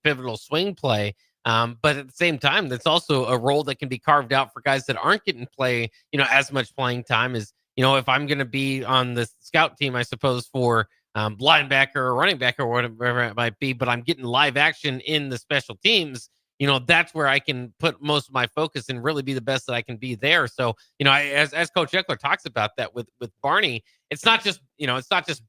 pivotal swing play. But at the same time, that's also a role that can be carved out for guys that aren't getting as much playing time as, if I'm going to be on the scout team, I suppose, for linebacker or running back or whatever it might be, but I'm getting live action in the special teams. That's where I can put most of my focus and really be the best that I can be there. So, as Coach Eckler talks about that with Barney, it's not just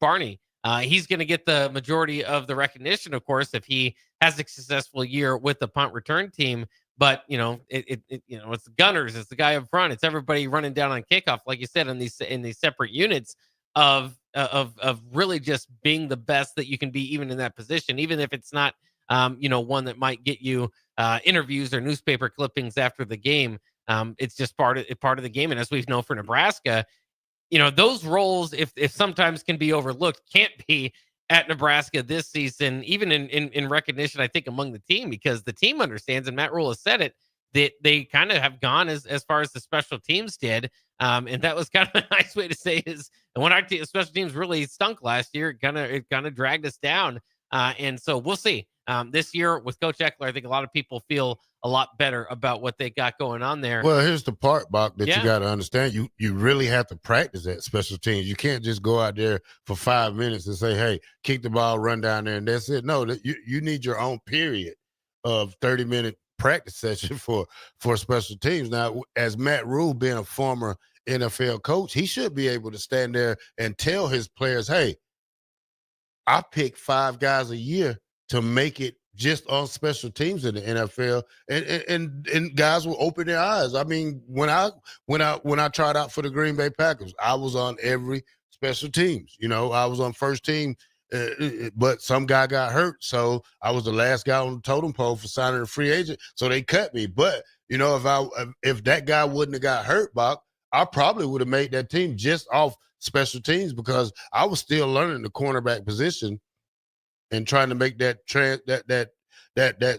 Barney. He's going to get the majority of the recognition, of course, if he has a successful year with the punt return team. But, it's the gunners, it's the guy up front, it's everybody running down on kickoff, like you said, in these separate units of really just being the best that you can be, even in that position, even if it's not one that might get you interviews or newspaper clippings after the game. It's just part of the game. And as we know for Nebraska, those roles, if sometimes can be overlooked, can't be at Nebraska this season, even in recognition, I think, among the team, because the team understands, and Matt Rule has said it, that they kind of have gone as far as the special teams did. And that was kind of a nice way to say is, and when our special teams really stunk last year, it kind of dragged us down. And so we'll see. This year with Coach Eckler, I think a lot of people feel a lot better about what they got going on there. Well, here's the part, Bock, that you got to understand. You really have to practice at special teams. You can't just go out there for 5 minutes and say, hey, kick the ball, run down there, and that's it. No, you need your own period of 30-minute practice session for special teams. Now, as Matt Rule being a former NFL coach, he should be able to stand there and tell his players, hey, I pick 5 guys a year to make it just on special teams in the NFL, and guys will open their eyes. I mean, when I tried out for the Green Bay Packers, I was on every special teams. I was on first team, but some guy got hurt, so I was the last guy on the totem pole for signing a free agent, so they cut me. But if that guy wouldn't have got hurt, Bock, I probably would have made that team just off special teams, because I was still learning the cornerback position and trying to make that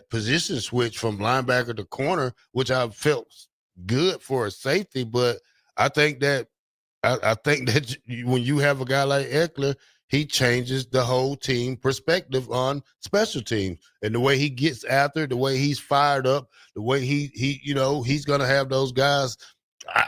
position switch from linebacker to corner, which I felt good for a safety. But I think that when you have a guy like Eckler, he changes the whole team perspective on special teams, and the way he gets after, the way he's fired up, the way he's going to have those guys.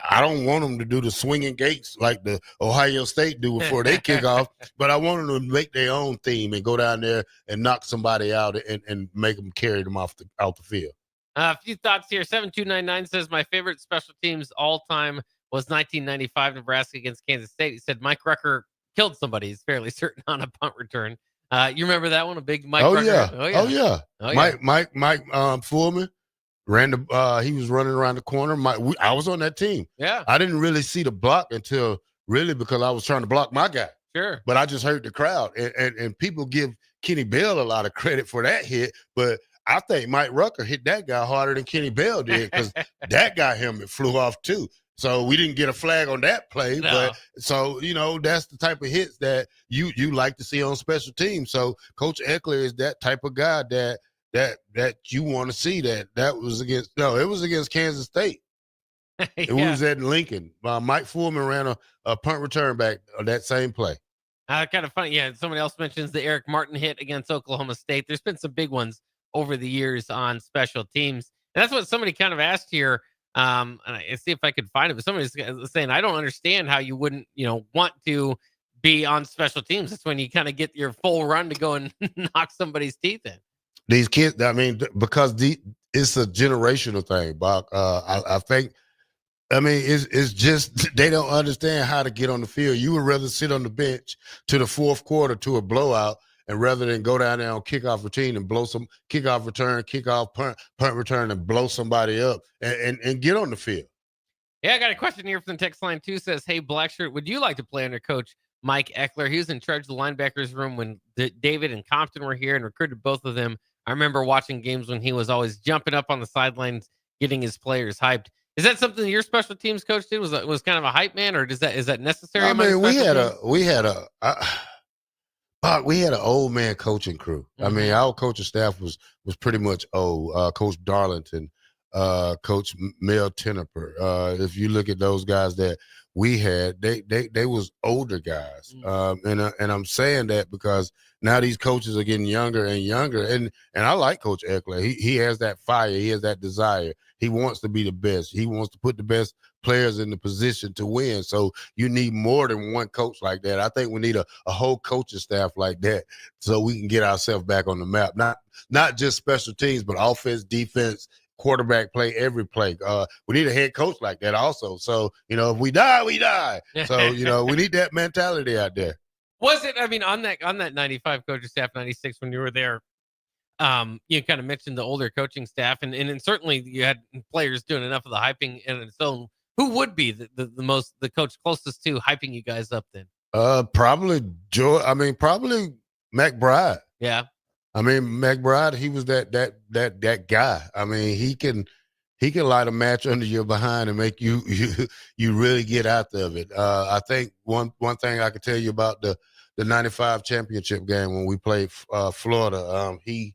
I don't want them to do the swinging gates like the Ohio State do before they kick off, but I want them to make their own theme and go down there and knock somebody out and make them carry them out the field. A few thoughts here. 7299 says, my favorite special teams all time was 1995 Nebraska against Kansas State. He said Mike Rucker killed somebody. He's fairly certain on a punt return. You remember that one? A big Mike Rucker? Oh, yeah. Mike Foreman. He was running around the corner. I was on that team. Yeah. I didn't really see the block until really because I was trying to block my guy. Sure. But I just heard the crowd. And people give Kenny Bell a lot of credit for that hit. But I think Mike Rucker hit that guy harder than Kenny Bell did, because that guy helmet flew off too. So we didn't get a flag on that play, No. but so that's the type of hits that you like to see on special teams. So Coach Eckler is that type of guy that you want to see. That was against it was against Kansas State. It was at Lincoln. Mike Foreman ran a punt return back on that same play. Kind of funny. Yeah, somebody else mentions the Eric Martin hit against Oklahoma State. There's been some big ones over the years on special teams. And that's what somebody kind of asked here. And I see if I could find it. But somebody's saying, I don't understand how you wouldn't, want to be on special teams. That's when you kind of get your full run to go and knock somebody's teeth in. These kids, I mean, because it's a generational thing, Bock. I think, it's just they don't understand how to get on the field. You would rather sit on the bench to the fourth quarter to a blowout, and rather than go down there on kickoff routine and blow some kickoff return, kickoff punt return, and blow somebody up and get on the field. Yeah, I got a question here from the text line too. Says, hey, Blackshirt, would you like to play under Coach Mike Eckler? He was in charge of the linebackers room when David and Compton were here and recruited both of them. I remember watching games when he was always jumping up on the sidelines, getting his players hyped. Is that something your special teams coach did? Was kind of a hype man, or is that necessary? I mean, we had an old man coaching crew. Mm-hmm. I mean, our coaching staff was pretty much old. Coach Darlington, Coach Mel Tenniper. If you look at those guys that we had, they was older guys. And I'm saying that because now these coaches are getting younger and younger. And I like Coach Eckler. He has that fire. He has that desire. He wants to be the best. He wants to put the best players in the position to win. So you need more than one coach like that. I think we need a whole coaching staff like that so we can get ourselves back on the map. Not just special teams, but offense, defense, quarterback play, every play. We need a head coach like that also. So, if we die, we die. So, we need that mentality out there. Was it, on that 95 coaching staff, 96 when you were there, you kind of mentioned the older coaching staff, and certainly you had players doing enough of the hyping in its own. Who would be the coach closest to hyping you guys up then? Probably probably McBride. Yeah. McBride, he was that guy. He can light a match under your behind and make you really get out of it. I think one thing I can tell you about the 95 championship game when we played Florida, he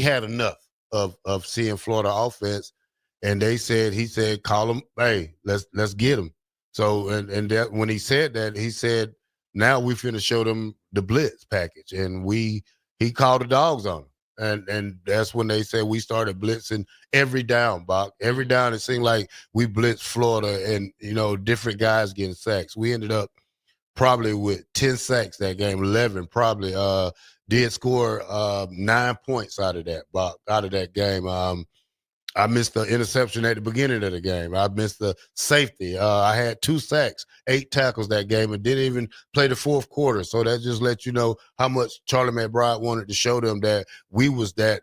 had enough of seeing Florida offense, and he said, call him, hey, let's get him. So and that when he said that, he said, now we finna show them the blitz package, and he called the dogs on them. And that's when they said we started blitzing every down, Bock. Every down, it seemed like we blitzed Florida and, different guys getting sacks. We ended up probably with 10 sacks that game, 11 probably. Did score 9 points out of that, Bock, out of that game. I missed the interception at the beginning of the game. I missed the safety. I had 2 sacks, 8 tackles that game, and didn't even play the fourth quarter. So that just lets you know how much Charlie McBride wanted to show them that we was that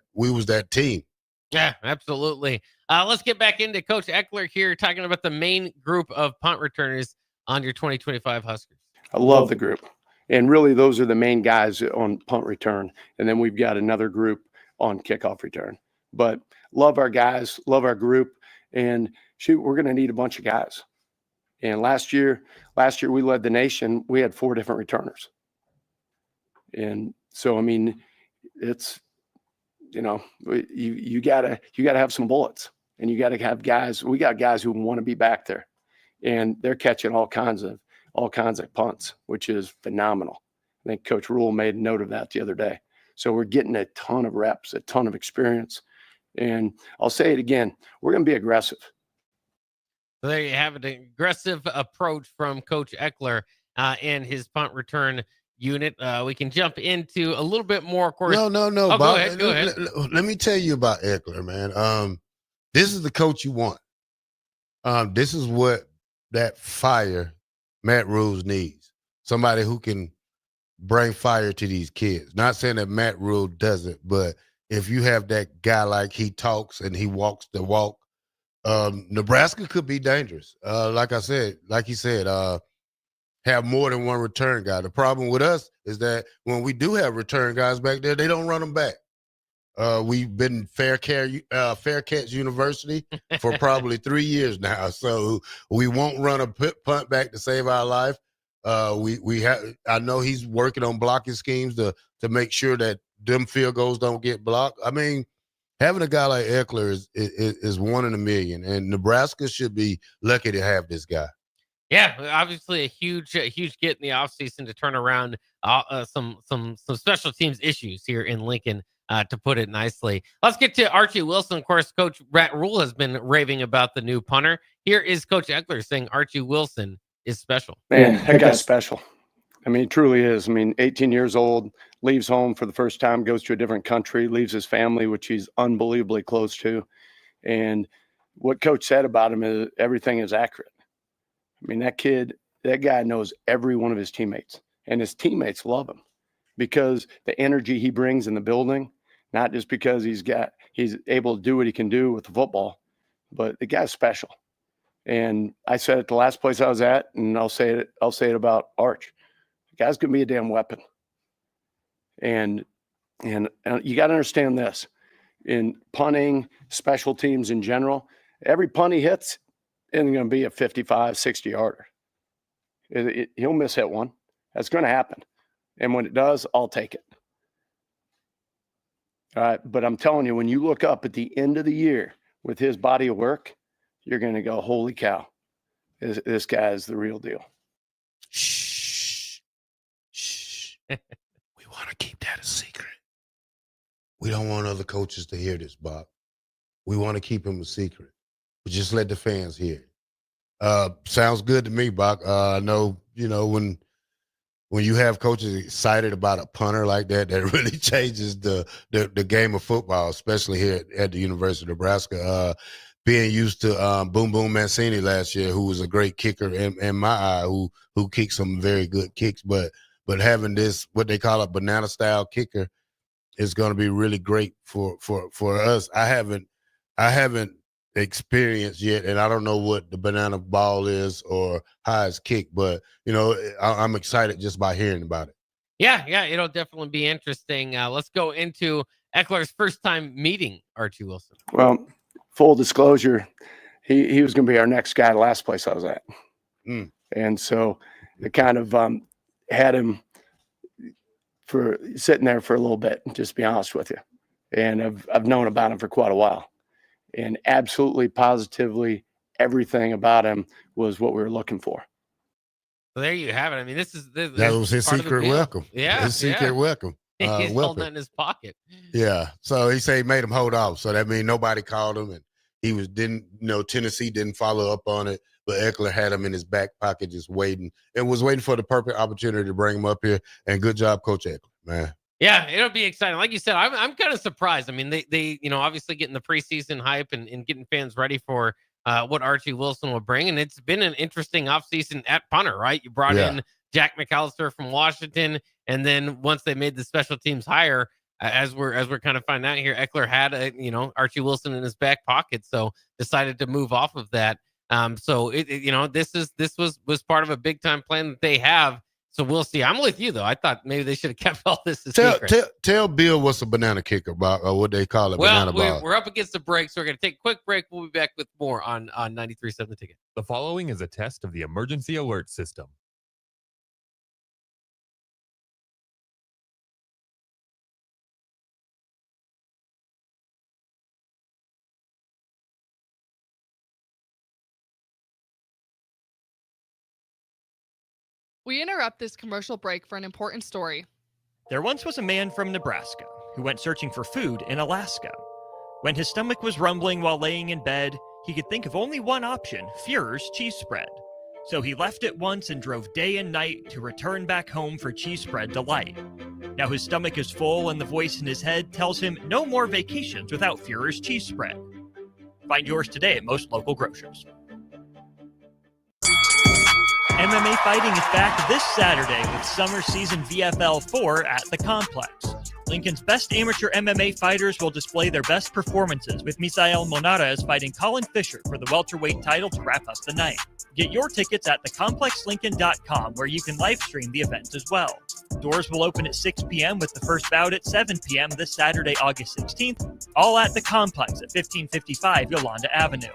team. Yeah, absolutely. Let's get back into Coach Eckler here, talking about the main group of punt returners on your 2025 Huskers. I love the group. And really, those are the main guys on punt return. And then we've got another group on kickoff return. But love our guys, love our group. And shoot, we're going to need a bunch of guys. And last year we led the nation. We had 4 different returners. And so, it's, you gotta have some bullets, and you gotta have guys. We got guys who want to be back there, and they're catching all kinds of punts, which is phenomenal. I think Coach Rule made note of that the other day. So we're getting a ton of reps, a ton of experience. And I'll say it again, we're going to be aggressive. So there you have it, an aggressive approach from Coach Eckler and his punt return unit. We can jump into a little bit more. Of course. No, Oh, Bob, go ahead. Let me tell you about Eckler, man. This is the coach you want. This is what that fire Matt Rule needs. Somebody who can bring fire to these kids. Not saying that Matt Rule doesn't, but if you have that guy like he talks and he walks the walk, Nebraska could be dangerous. Like he said, have more than one return guy. The problem with us is that when we do have return guys back there, they don't run them back. We've been Faircats University for probably 3 years now, so we won't run a punt back to save our life. We have. I know he's working on blocking schemes to make sure that them field goals don't get blocked. I mean, having a guy like Eckler is 1 in a million, and Nebraska should be lucky to have this guy. Yeah, obviously a huge get in the offseason to turn around some special teams issues here in Lincoln, to put it nicely. Let's get to Archie Wilson. Of course, Coach Rat Rule has been raving about the new punter. Here is Coach Eckler saying Archie Wilson is special. Man, that guy's special. I mean, he truly is. I mean, 18 years old, leaves home for the first time, goes to a different country, leaves his family, which he's unbelievably close to. And what Coach said about him is everything is accurate. I mean, that guy knows every one of his teammates, and his teammates love him because the energy he brings in the building, not just because he's able to do what he can do with the football, but the guy's special. And I said it the last place I was at, and I'll say it about Arch. The guy's gonna be a damn weapon. And you got to understand this: in punting, special teams in general, every punt he hits isn't going to be a 55, 60 yarder. He'll miss hit one. That's going to happen. And when it does, I'll take it. All right. But I'm telling you, when you look up at the end of the year with his body of work, you're going to go, holy cow, this guy is the real deal. Shh. We want to keep that a secret. We don't want other coaches to hear this, Bob. We want to keep him a secret. But just let the fans hear it. Sounds good to me, Bock. I know, when you have coaches excited about a punter like that really changes the game of football, especially here at the University of Nebraska. Being used to Boom Boom Mancini last year, who was a great kicker in my eye, who kicked some very good kicks, but having this, what they call a banana style kicker, is going to be really great for us. I haven't experienced yet, and I don't know what the banana ball is or how it's kicked, but I'm excited just by hearing about it. Yeah, it'll definitely be interesting. Let's go into Eckler's first time meeting Archie Wilson. Well, full disclosure, he was going to be our next guy. Last place I was at, and so it kind of had him for sitting there for a little bit. Just to be honest with you, and I've known about him for quite a while. And absolutely, positively, everything about him was what we were looking for. So there you have it. I mean, this that was his secret welcome. Yeah, his secret welcome. He's holding that in his pocket. Yeah. So he said he made him hold off. So that means nobody called him, and he Tennessee didn't follow up on it. But Eckler had him in his back pocket, just waiting, and was waiting for the perfect opportunity to bring him up here. And good job, Coach Eckler, man. Yeah, it'll be exciting. Like you said, I'm kind of surprised. I mean, they obviously getting the preseason hype and getting fans ready for what Archie Wilson will bring. And it's been an interesting offseason at punter, right? You brought in Jack McAllister from Washington, and then once they made the special teams hire, as we're kind of finding out here, Eckler had Archie Wilson in his back pocket, so decided to move off of that. So this was part of a big time plan that they have. So we'll see. I'm with you, though. I thought maybe they should have kept all this a secret. Tell Bill what's a banana kicker, or what they call it, banana ball. We're up against the break, so we're going to take a quick break. We'll be back with more on 93.7 The Ticket. The following is a test of the emergency alert system. We interrupt this commercial break for an important story. There once was a man from Nebraska who went searching for food in Alaska. When his stomach was rumbling while laying in bed, he could think of only one option, Führer's cheese spread. So he left it once and drove day and night to return back home for cheese spread delight. Now his stomach is full and the voice in his head tells him no more vacations without Führer's cheese spread. Find yours today at most local grocers. MMA fighting is back this Saturday with summer season VFL 4 at the Complex. Lincoln's best amateur MMA fighters will display their best performances, with Misael Monarez fighting Colin Fisher for the welterweight title to wrap up the night. Get your tickets at thecomplexlincoln.com, where you can live stream the event as well. Doors will open at 6 p.m. with the first bout at 7 p.m. this Saturday, August 16th, all at the Complex at 1555 Yolanda Avenue.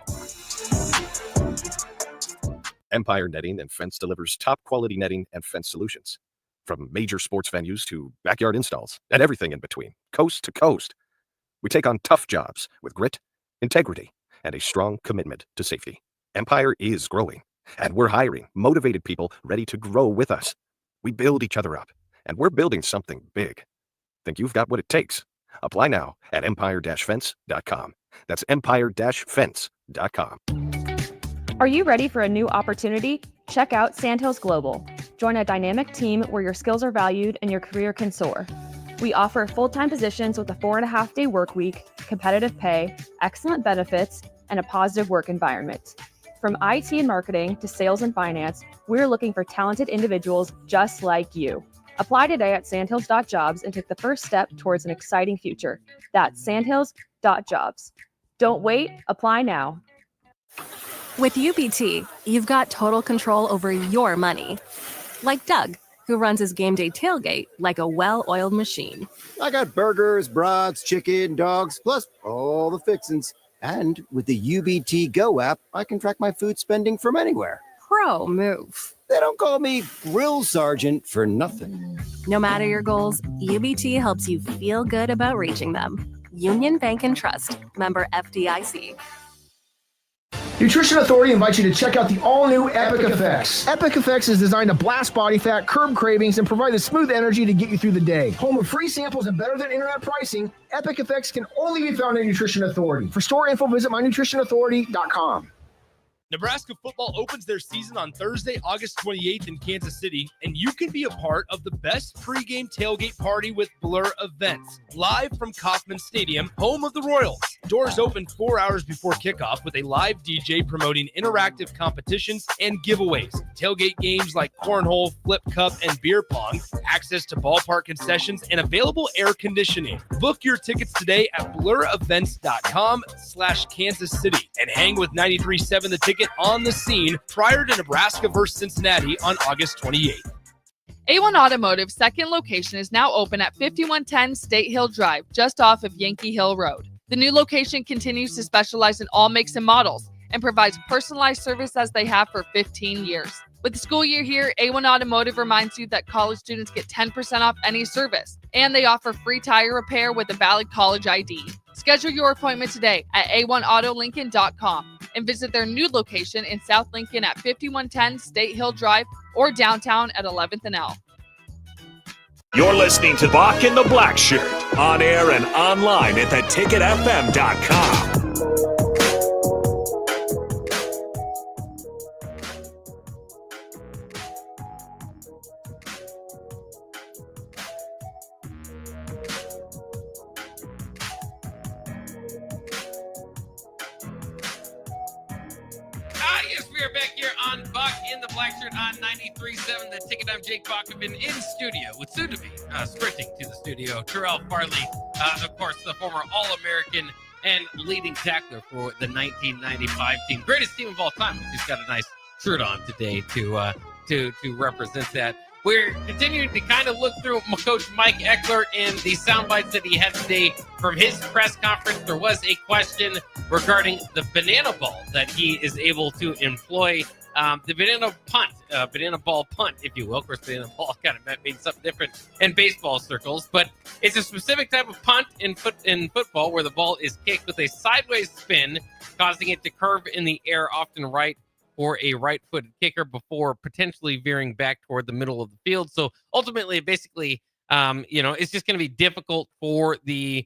Empire Netting and Fence delivers top-quality netting and fence solutions. From major sports venues to backyard installs and everything in between, coast to coast. We take on tough jobs with grit, integrity, and a strong commitment to safety. Empire is growing, and we're hiring motivated people ready to grow with us. We build each other up, and we're building something big. Think you've got what it takes? Apply now at empire-fence.com. That's empire-fence.com. Are you ready for a new opportunity? Check out Sandhills Global. Join a dynamic team where your skills are valued and your career can soar. We offer full-time positions with a 4.5-day work week, competitive pay, excellent benefits, and a positive work environment. From IT and marketing to sales and finance, we're looking for talented individuals just like you. Apply today at sandhills.jobs and take the first step towards an exciting future. That's sandhills.jobs. Don't wait, apply now. With UBT, you've got total control over your money. Like Doug, who runs his game day tailgate like a well-oiled machine. I got burgers, brats, chicken, dogs, plus all the fixins. And with the UBT Go app, I can track my food spending from anywhere. Pro move. They don't call me Grill Sergeant for nothing. No matter your goals, UBT helps you feel good about reaching them. Union Bank and Trust. Member FDIC. Nutrition Authority invites you to check out the all-new Epic Effects. Epic Effects is designed to blast body fat, curb cravings, and provide the smooth energy to get you through the day. Home of free samples and better than internet pricing, Epic Effects can only be found at Nutrition Authority. For store info, visit mynutritionauthority.com. Nebraska football opens their season on Thursday, August 28th in Kansas City, and you can be a part of the best pregame tailgate party with Blur Events, live from Kauffman Stadium, home of the Royals. Doors open 4 hours before kickoff with a live DJ promoting interactive competitions and giveaways. Tailgate games like cornhole, flip cup, and beer pong, access to ballpark concessions, and available air conditioning. Book your tickets today at blurevents.com/Kansas City and hang with 93.7 The Ticket on the scene prior to Nebraska versus Cincinnati on August 28th. A1 Automotive's second location is now open at 5110 State Hill Drive, just off of Yankee Hill Road. The new location continues to specialize in all makes and models and provides personalized service as they have for 15 years. With the school year here, A1 Automotive reminds you that college students get 10% off any service, and they offer free tire repair with a valid college ID. Schedule your appointment today at a1autolincoln.com and visit their new location in South Lincoln at 5110 State Hill Drive or downtown at 11th and L. You're listening to Bock and the Blackshirt, on air and online at theticketfm.com. Yes, we are back here on Bock in the Blackshirt on 93.7 The Ticket. I'm Jake Bockoven in studio with soon to be sprinting to the studio, Terrell Farley, of course, the former All-American and leading tackler for the 1995 team. Greatest team of all time. He's got a nice shirt on today to represent that. We're continuing to kind of look through Coach Mike Eckler and the sound bites that he had today from his press conference. There was a question regarding the banana ball that he is able to employ, the banana ball punt, if you will. Of course, banana ball kind of means something different in baseball circles, but it's a specific type of punt in football where the ball is kicked with a sideways spin, causing it to curve in the air, often right for a right-footed kicker before potentially veering back toward the middle of the field. So ultimately, basically, it's just going to be difficult for the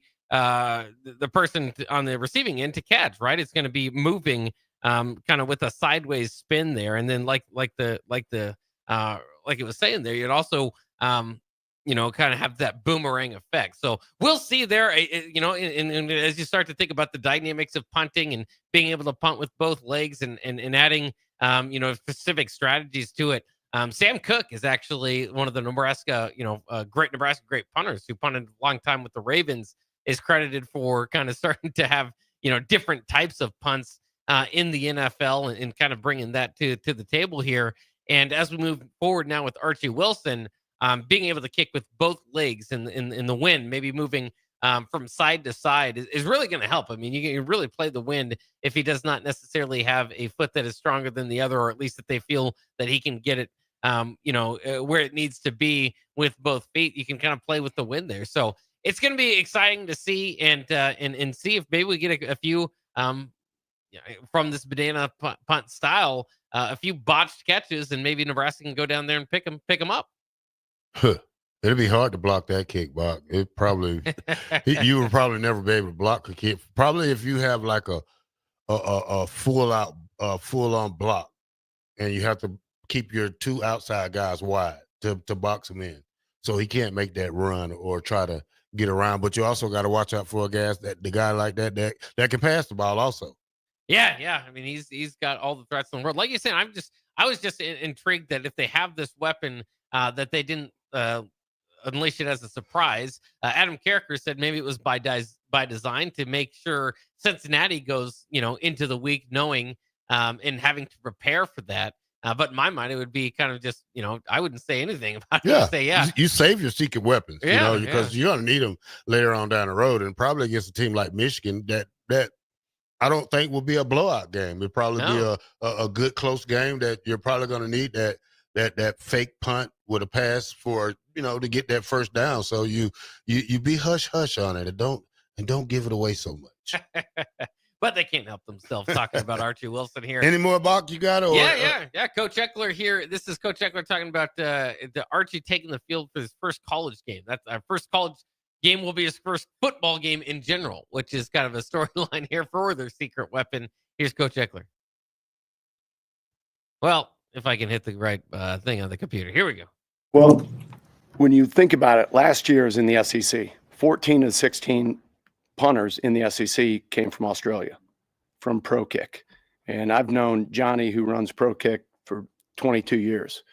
person on the receiving end to catch, right? It's going to be moving kind of with a sideways spin there, and then like it was saying there, you'd also kind of have that boomerang effect. So we'll see there, and as you start to think about the dynamics of punting and being able to punt with both legs and adding, specific strategies to it. Sam Cook is actually one of the Nebraska great punters who punted a long time with the Ravens, is credited for kind of starting to have, different types of punts in the NFL and kind of bringing that to the table here. And as we move forward now with Archie Wilson, being able to kick with both legs in the wind, maybe moving from side to side is really going to help. I mean, you can really play the wind if he does not necessarily have a foot that is stronger than the other, or at least that they feel that he can get it, where it needs to be with both feet. You can kind of play with the wind there. So it's going to be exciting to see and see if maybe we get a few from this banana punt style, a few botched catches, and maybe Nebraska can go down there and pick them up. It'd be hard to block that kick, Bock. It probably you would probably never be able to block a kick. Probably if you have like a full on block, and you have to keep your two outside guys wide to box him in, so he can't make that run or try to get around. But you also got to watch out for the guy like that can pass the ball also. Yeah. I mean, he's got all the threats in the world. Like you said, I was just intrigued that if they have this weapon, that they didn't unleash it as a surprise. Adam Carricker said maybe it was by design to make sure Cincinnati goes, into the week knowing and having to prepare for that. But in my mind, it would be kind of just, I wouldn't say anything about it. You save your secret weapons, because you're going to need them later on down the road, and probably against a team like Michigan that I don't think will be a blowout game. It'll probably be a good close game that you're probably going to need that fake punt with a pass for, to get that first down. So you be hush on it and don't give it away so much. But they can't help themselves talking about Archie Wilson here. Any more, Bock, you got? Yeah. Coach Eckler here. This is Coach Eckler talking about the Archie taking the field for his first college game. That's our first college game will be his first football game in general, which is kind of a storyline here for their secret weapon. Here's Coach Eckler. Well, if I can hit the right thing on the computer. Here we go. Well, when you think about it, last year is in the SEC. 14 of 16 punters in the SEC came from Australia, from Pro Kick. And I've known Johnny, who runs Pro Kick, for 22 years.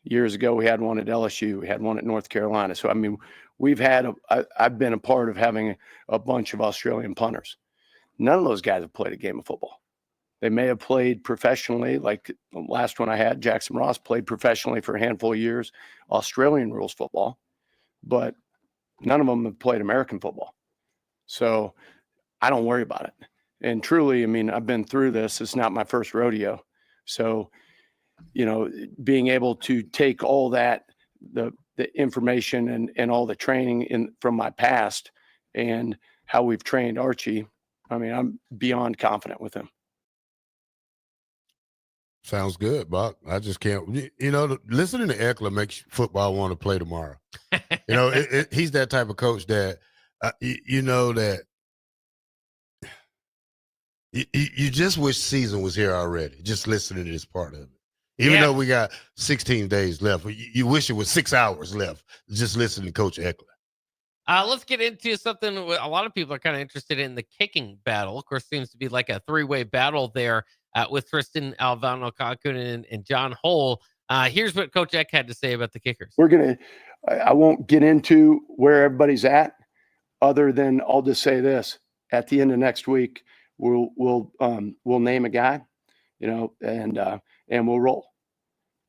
Years ago, we had one at LSU. We had one at North Carolina. So, I mean, I've been a part of having a bunch of Australian punters. None of those guys have played a game of football. They may have played professionally, like the last one I had, Jackson Ross played professionally for a handful of years, Australian rules football, but none of them have played American football. So I don't worry about it. And truly, I mean, I've been through this. It's not my first rodeo. So, being able to take all that, the information and all the training from my past and how we've trained Archie, I mean, I'm beyond confident with him. Sounds good, Bock. I just can't, listening to Eckler makes football want to play tomorrow. He's that type of coach that, that you just wish season was here already, just listening to this part of it. Even though we got 16 days left, you wish it was 6 hours left just listening to Coach Eckler. Let's get into something a lot of people are kind of interested in, the kicking battle. Of course, seems to be like a three-way battle there with Tristan Alvano-Kakunen and John Hole. Here's what Coach Eck had to say about the kickers. I won't get into where everybody's at, other than I'll just say this: at the end of next week, we'll name a guy, and we'll roll.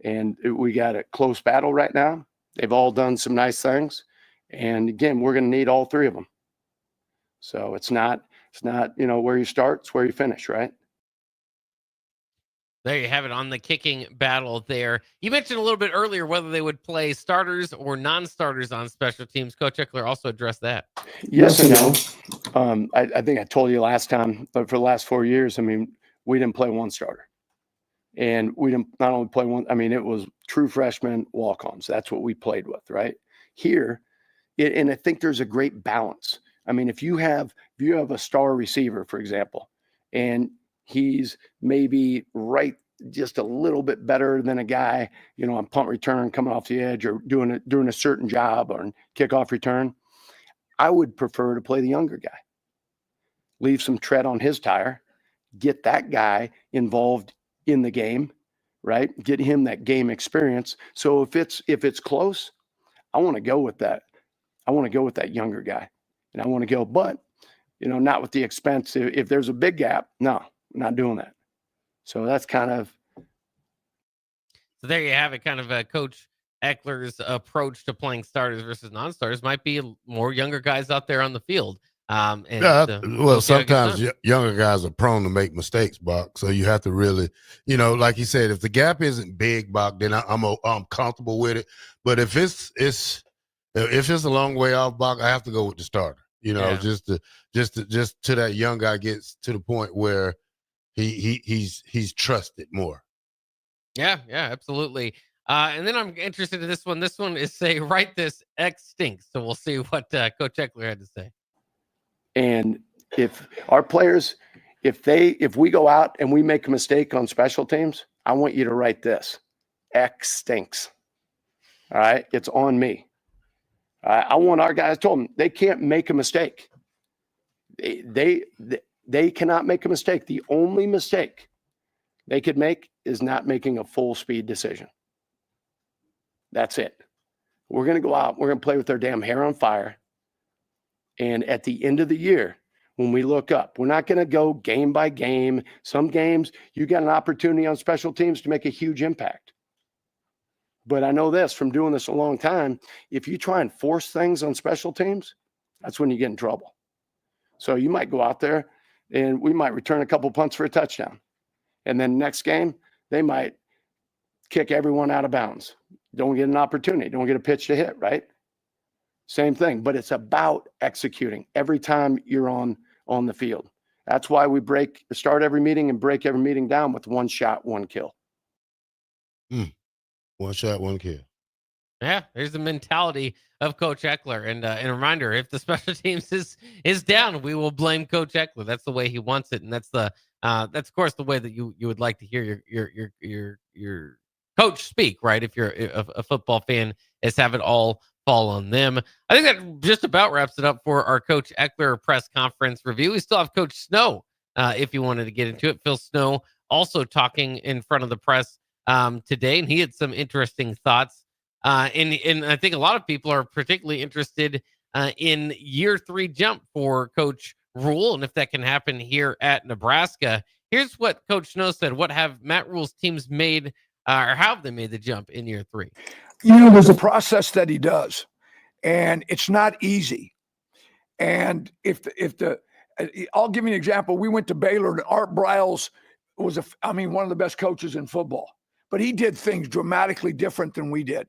And we got a close battle right now. They've all done some nice things. And again, we're going to need all three of them. So it's not, where you start, it's where you finish, right? There you have it on the kicking battle there. You mentioned a little bit earlier whether they would play starters or non-starters on special teams. Coach Eckler also addressed that. Yes and no. I think I told you last time, but for the last 4 years, I mean, we didn't play one starter. And we didn't not only play one, I mean, it was true freshmen walk-ons. That's what we played with, right? Here, and I think there's a great balance. I mean, if you have a star receiver, for example, and he's maybe just a little bit better than a guy, on punt return coming off the edge or doing a certain job or kickoff return, I would prefer to play the younger guy. Leave some tread on his tire, get that guy involved in the game, right? Get him that game experience. So if it's close, I want to go with that. I want to go with that younger guy, and I want to go, but not with the expense. If there's a big gap, no, I'm not doing that. So that's kind of. So there you have it. Kind of Coach Eckler's approach to playing starters versus non-starters might be more younger guys out there on the field. And, well, sometimes younger guys are prone to make mistakes, Bock. So you have to really, like you said, if the gap isn't big, Bock, then I'm comfortable with it. But if it's a long way off, Bock, I have to go with the starter. Just to that young guy gets to the point where he's trusted more. Yeah, absolutely. And then I'm interested in this one. This one is write this X stinks. So we'll see what Coach Eckler had to say. And if our players, if we go out and we make a mistake on special teams, I want you to write this: X stinks. All right, it's on me. I want our guys. I told them they can't make a mistake. They cannot make a mistake. The only mistake they could make is not making a full speed decision. That's it. We're going to go out. We're going to play with their damn hair on fire. And at the end of the year, when we look up, we're not going to go game by game. Some games, you got an opportunity on special teams to make a huge impact. But I know this from doing this a long time. If you try and force things on special teams, that's when you get in trouble. So you might go out there and we might return a couple punts for a touchdown. And then next game, they might kick everyone out of bounds. Don't get an opportunity. Don't get a pitch to hit, right? Same thing, but it's about executing every time you're on the field. That's why we start every meeting and break every meeting down with 1 shot, 1 kill. 1 shot, 1 kill. Yeah, there's the mentality of Coach Eckler. And a reminder, if the special teams is down, we will blame Coach Eckler. That's the way he wants it. And that's of course the way that you would like to hear your coach speak, right? If you're a football fan, is have it all fall on them. I think that just about wraps it up for our Coach Eckler press conference review. We still have Coach Snow, if you wanted to get into it. Phil Snow also talking in front of the press today, and he had some interesting thoughts. And I think a lot of people are particularly interested in year 3 jump for Coach Rule, and if that can happen here at Nebraska. Here's what Coach Snow said. What have Matt Rule's teams made, or how have they made the jump in year 3? There's a process that he does, and it's not easy. And I'll give you an example. We went to Baylor, and Art Briles was one of the best coaches in football, but he did things dramatically different than we did.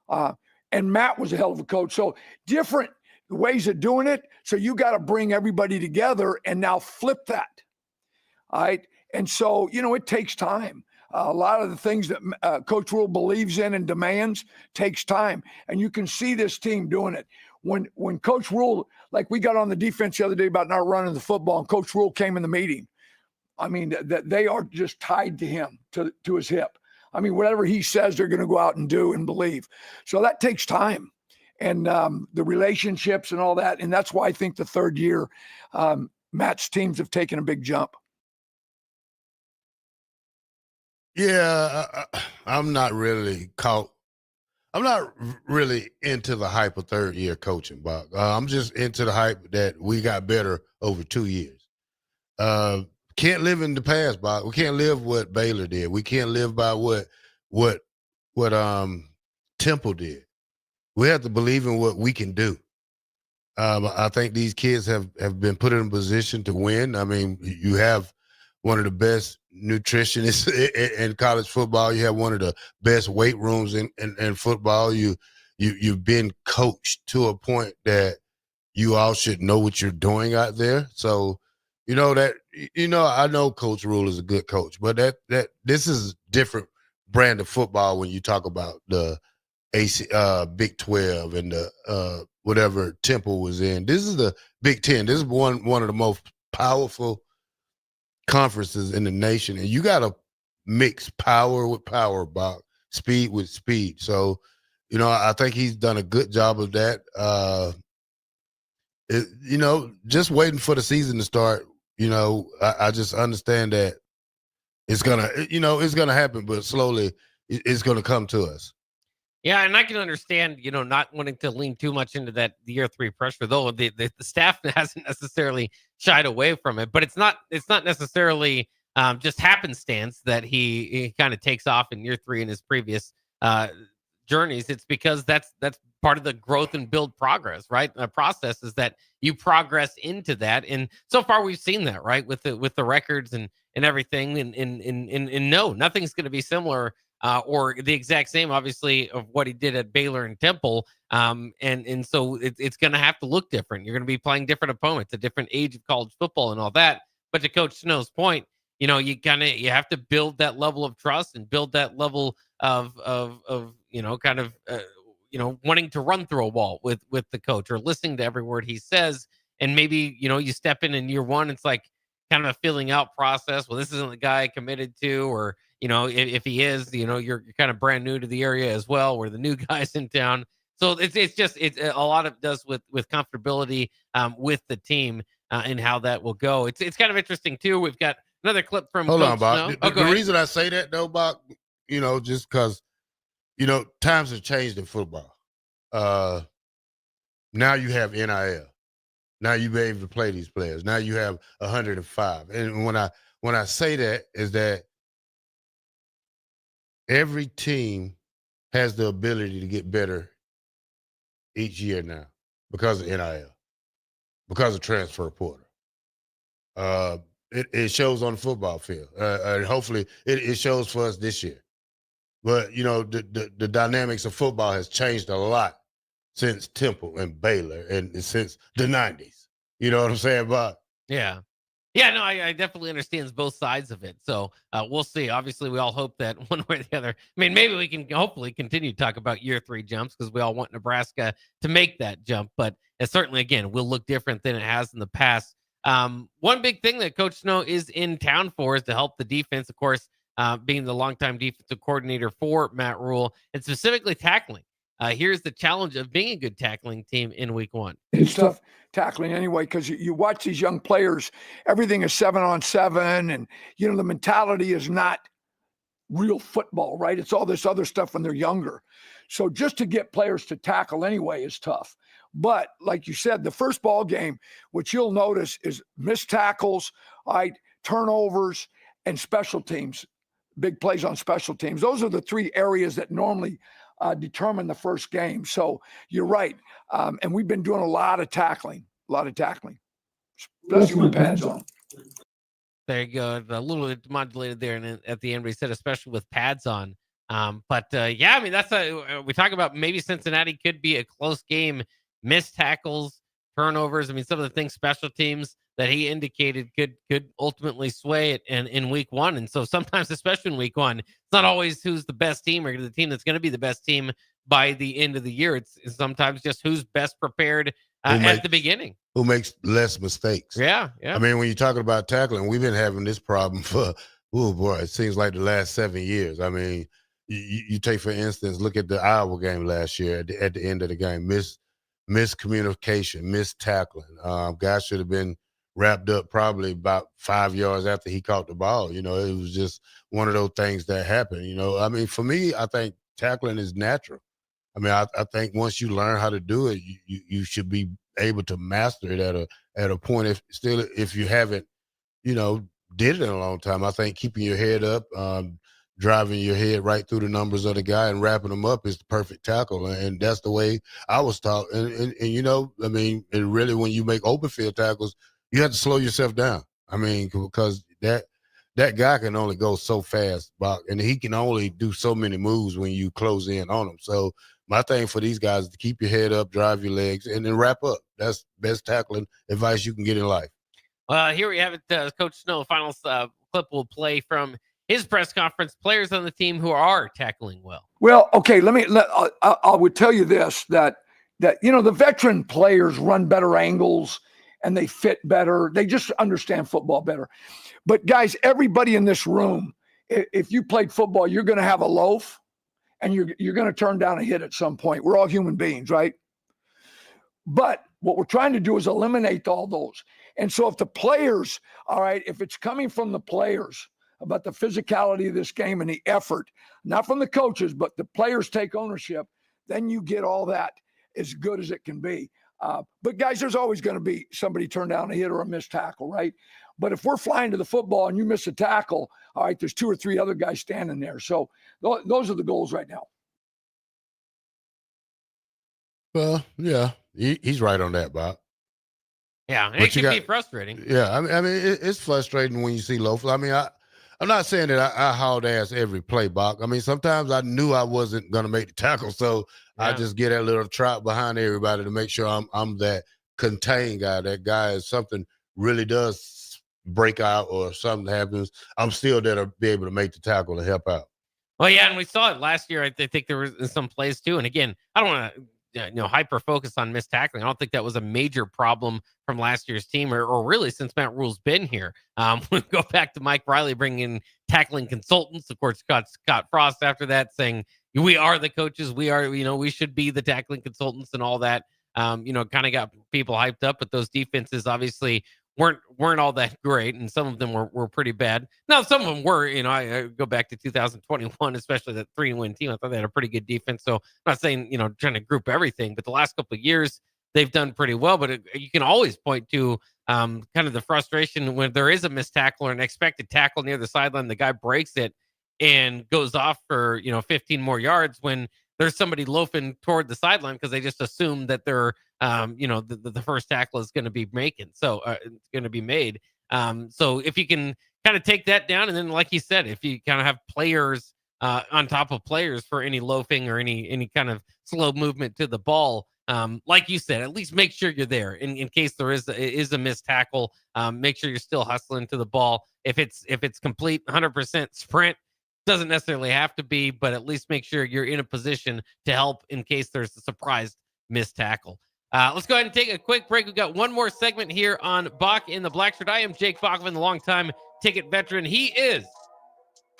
And Matt was a hell of a coach. So different ways of doing it. So you got to bring everybody together and now flip that. All right. And so, it takes time. A lot of the things that Coach Rule believes in and demands takes time. And you can see this team doing it. When Coach Rule, like we got on the defense the other day about not running the football, and Coach Rule came in the meeting. That they are just tied to him, to his hip. Whatever he says, they're going to go out and do and believe. So that takes time. And the relationships and all that. And that's why I think the third year, Matt's teams have taken a big jump. Yeah, I'm not really into the hype of third year coaching, Bock. I'm just into the hype that we got better over 2 years. Can't live in the past, Bock. We can't live what Baylor did. We can't live by what Temple did. We have to believe in what we can do. I think these kids have been put in a position to win. You have one of the best nutritionists in college football. You have one of the best weight rooms in football. You've been coached to a point that you all should know what you're doing out there. So, I know Coach Rule is a good coach, but that this is a different brand of football when you talk about the Big 12 and the whatever Temple was in. This is the Big 10. This is one of the most powerful conferences in the nation, and you got to mix power with power, Bock, speed with speed. So, I think he's done a good job of that. Just waiting for the season to start. I just understand that it's gonna happen, but slowly it's gonna come to us. Yeah, and I can understand, not wanting to lean too much into that year 3 pressure, though the staff hasn't necessarily shied away from it, but it's not necessarily just happenstance that he kind of takes off in year 3 in his previous journeys. It's because that's part of the growth and build progress, right? The process is that you progress into that, and so far we've seen that, right, with the records and everything. And no, nothing's going to be similar or the exact same, obviously, of what he did at Baylor and Temple. And so it's going to have to look different. You're going to be playing different opponents, a different age of college football, and all that. But to Coach Snow's point, you have to build that level of trust and build that level of wanting to run through a wall with the coach, or listening to every word he says. And maybe, you step in year 1, it's like kind of a filling out process. Well, this isn't the guy I committed to, or, if he is, you're kind of brand new to the area as well, where the new guy's in town. So it's a lot of does with comfortability with the team and how that will go. It's kind of interesting too. We've got another clip from Hold Coach on, Bock. Snow. The reason I say that though, Bock, just because, times have changed in football. Now you have NIL. Now you be able to play these players. Now you have 105. And when I say that is that every team has the ability to get better each year now because of NIL, because of transfer portal. It shows on the football field. And hopefully it shows for us this year. But, the dynamics of football has changed a lot since Temple and Baylor and since the 90s. You know what I'm saying, Bob? Yeah. Yeah, no, I definitely understand both sides of it. So we'll see. Obviously, we all hope that one way or the other. I mean, maybe we can hopefully continue to talk about year 3 jumps, because we all want Nebraska to make that jump. But it certainly, again, will look different than it has in the past. One big thing that Coach Snow is in town for is to help the defense, of course, being the longtime defensive coordinator for Matt Rule, and specifically tackling. Here's the challenge of being a good tackling team in week 1. It's tough tackling anyway, because you watch these young players, everything is 7-on-7, and, the mentality is not real football, right? It's all this other stuff when they're younger. So just to get players to tackle anyway is tough. But like you said, the first ball game, what you'll notice is missed tackles, turnovers, and special teams, big plays on special teams. Those are the 3 areas that normally determine the first game. So you're right. And we've been doing a lot of tackling, especially with pads on. There you go. A little bit modulated there, and at the end we said especially with pads on. But yeah, I mean, that's we talk about maybe Cincinnati could be a close game, missed tackles, turnovers. I mean, some of the things, special teams that he indicated could ultimately sway it in week 1. And so sometimes, especially in week 1, it's not always who's the best team or the team that's going to be the best team by the end of the year. It's sometimes just who's best prepared at the beginning. Who makes less mistakes. Yeah. I mean, when you're talking about tackling, we've been having this problem for, it seems like the last 7 years. I mean, you take, for instance, look at the Iowa game last year at the end of the game, miscommunication, missed tackling. Guys should have been wrapped up probably about 5 yards after he caught the ball. It was just one of those things that happened. I mean, for me, I think tackling is natural. I mean, I think once you learn how to do it, you should be able to master it at a point. If you haven't, did it in a long time, I think keeping your head up, driving your head right through the numbers of the guy and wrapping them up is the perfect tackle. And that's the way I was taught. And I mean, and really when you make open field tackles, you have to slow yourself down. I mean, because that guy can only go so fast, and he can only do so many moves when you close in on him. So my thing for these guys is to keep your head up, drive your legs, and then wrap up. That's best tackling advice you can get in life. Here we have it. Coach Snow, final clip will play from his press conference. Players on the team who are tackling well. Well, okay, I would tell you this, that the veteran players run better angles and they fit better. They just understand football better. But guys, everybody in this room, if you played football, you're going to have a loaf and you're going to turn down a hit at some point. We're all human beings, right? But what we're trying to do is eliminate all those. And so if the players, if it's coming from the players about the physicality of this game and the effort, not from the coaches, but the players take ownership, then you get all that as good as it can be. But guys, there's always going to be somebody turn down a hit or a missed tackle, right? But if we're flying to the football and you miss a tackle, all right, there's 2 or 3 other guys standing there. So those are the goals right now. Well, yeah, he's right on that, Bob. Yeah, and it can be frustrating. Yeah, I mean, it's frustrating when you see low fly. I mean, I'm not saying that I hauled ass every play, Bock. I mean, sometimes I knew I wasn't going to make the tackle, so I just get that little trot behind everybody to make sure I'm that contained guy. That guy, if something really does break out or something happens, I'm still there to be able to make the tackle to help out. Well, yeah, and we saw it last year. I think there was some plays too. And again, I don't want to hyper focus on missed tackling. I don't think that was a major problem from last year's team or really since Matt Rule's been here. We go back to Mike Riley bringing in tackling consultants. Of course, Scott Frost after that saying, we are the coaches. We are, we should be the tackling consultants and all that. Kind of got people hyped up, but those defenses obviously weren't all that great, and some of them were pretty bad. Now, some of them were, I go back to 2021, especially that 3-win team. I thought they had a pretty good defense. So I'm not saying, trying to group everything, but the last couple of years, they've done pretty well. But you can always point to kind of the frustration when there is a missed tackle or an expected tackle near the sideline, the guy breaks it and goes off for, 15 more yards when there's somebody loafing toward the sideline because they just assume that they're, the first tackle is going to be making. So it's going to be made. So if you can kind of take that down, and then like you said, if you kind of have players on top of players for any loafing or any kind of slow movement to the ball, like you said, at least make sure you're there in case there is a missed tackle. Make sure you're still hustling to the ball. If it's complete 100% sprint, doesn't necessarily have to be, but at least make sure you're in a position to help in case there's a surprise missed tackle. Let's go ahead and take a quick break. We've got one more segment here on Bock in the Blackshirt. I am Jake Bockoven, the longtime ticket veteran. He is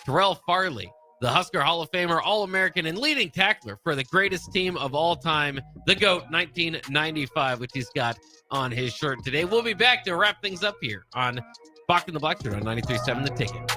Terrell Farley, the Husker Hall of Famer, All-American, and leading tackler for the greatest team of all time, the GOAT 1995, which he's got on his shirt today. We'll be back to wrap things up here on Bock in the Blackshirt on 93.7 The Ticket.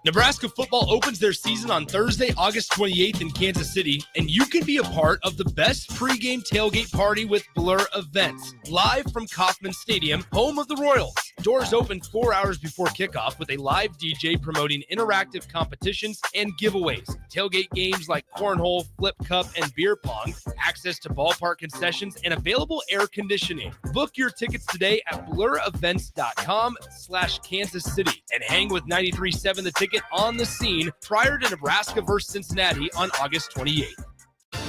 Nebraska football opens their season on Thursday, August 28th in Kansas City, and you can be a part of the best pregame tailgate party with Blur Events, live from Kauffman Stadium, home of the Royals. Doors open 4 hours before kickoff with a live DJ promoting interactive competitions and giveaways, tailgate games like cornhole, flip cup, and beer pong, access to ballpark concessions, and available air conditioning. Book your tickets today at blurevents.com/Kansas City and hang with 93.7 The Ticket on the scene prior to Nebraska versus Cincinnati on August 28th.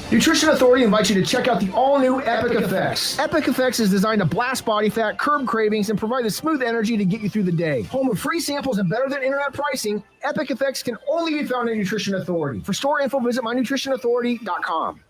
Nutrition Authority invites you to check out the all-new Epic Effects. Epic Effects is designed to blast body fat, curb cravings, and provide the smooth energy to get you through the day. Home of free samples and better than internet pricing, Epic Effects can only be found at Nutrition Authority. For store info, visit mynutritionauthority.com.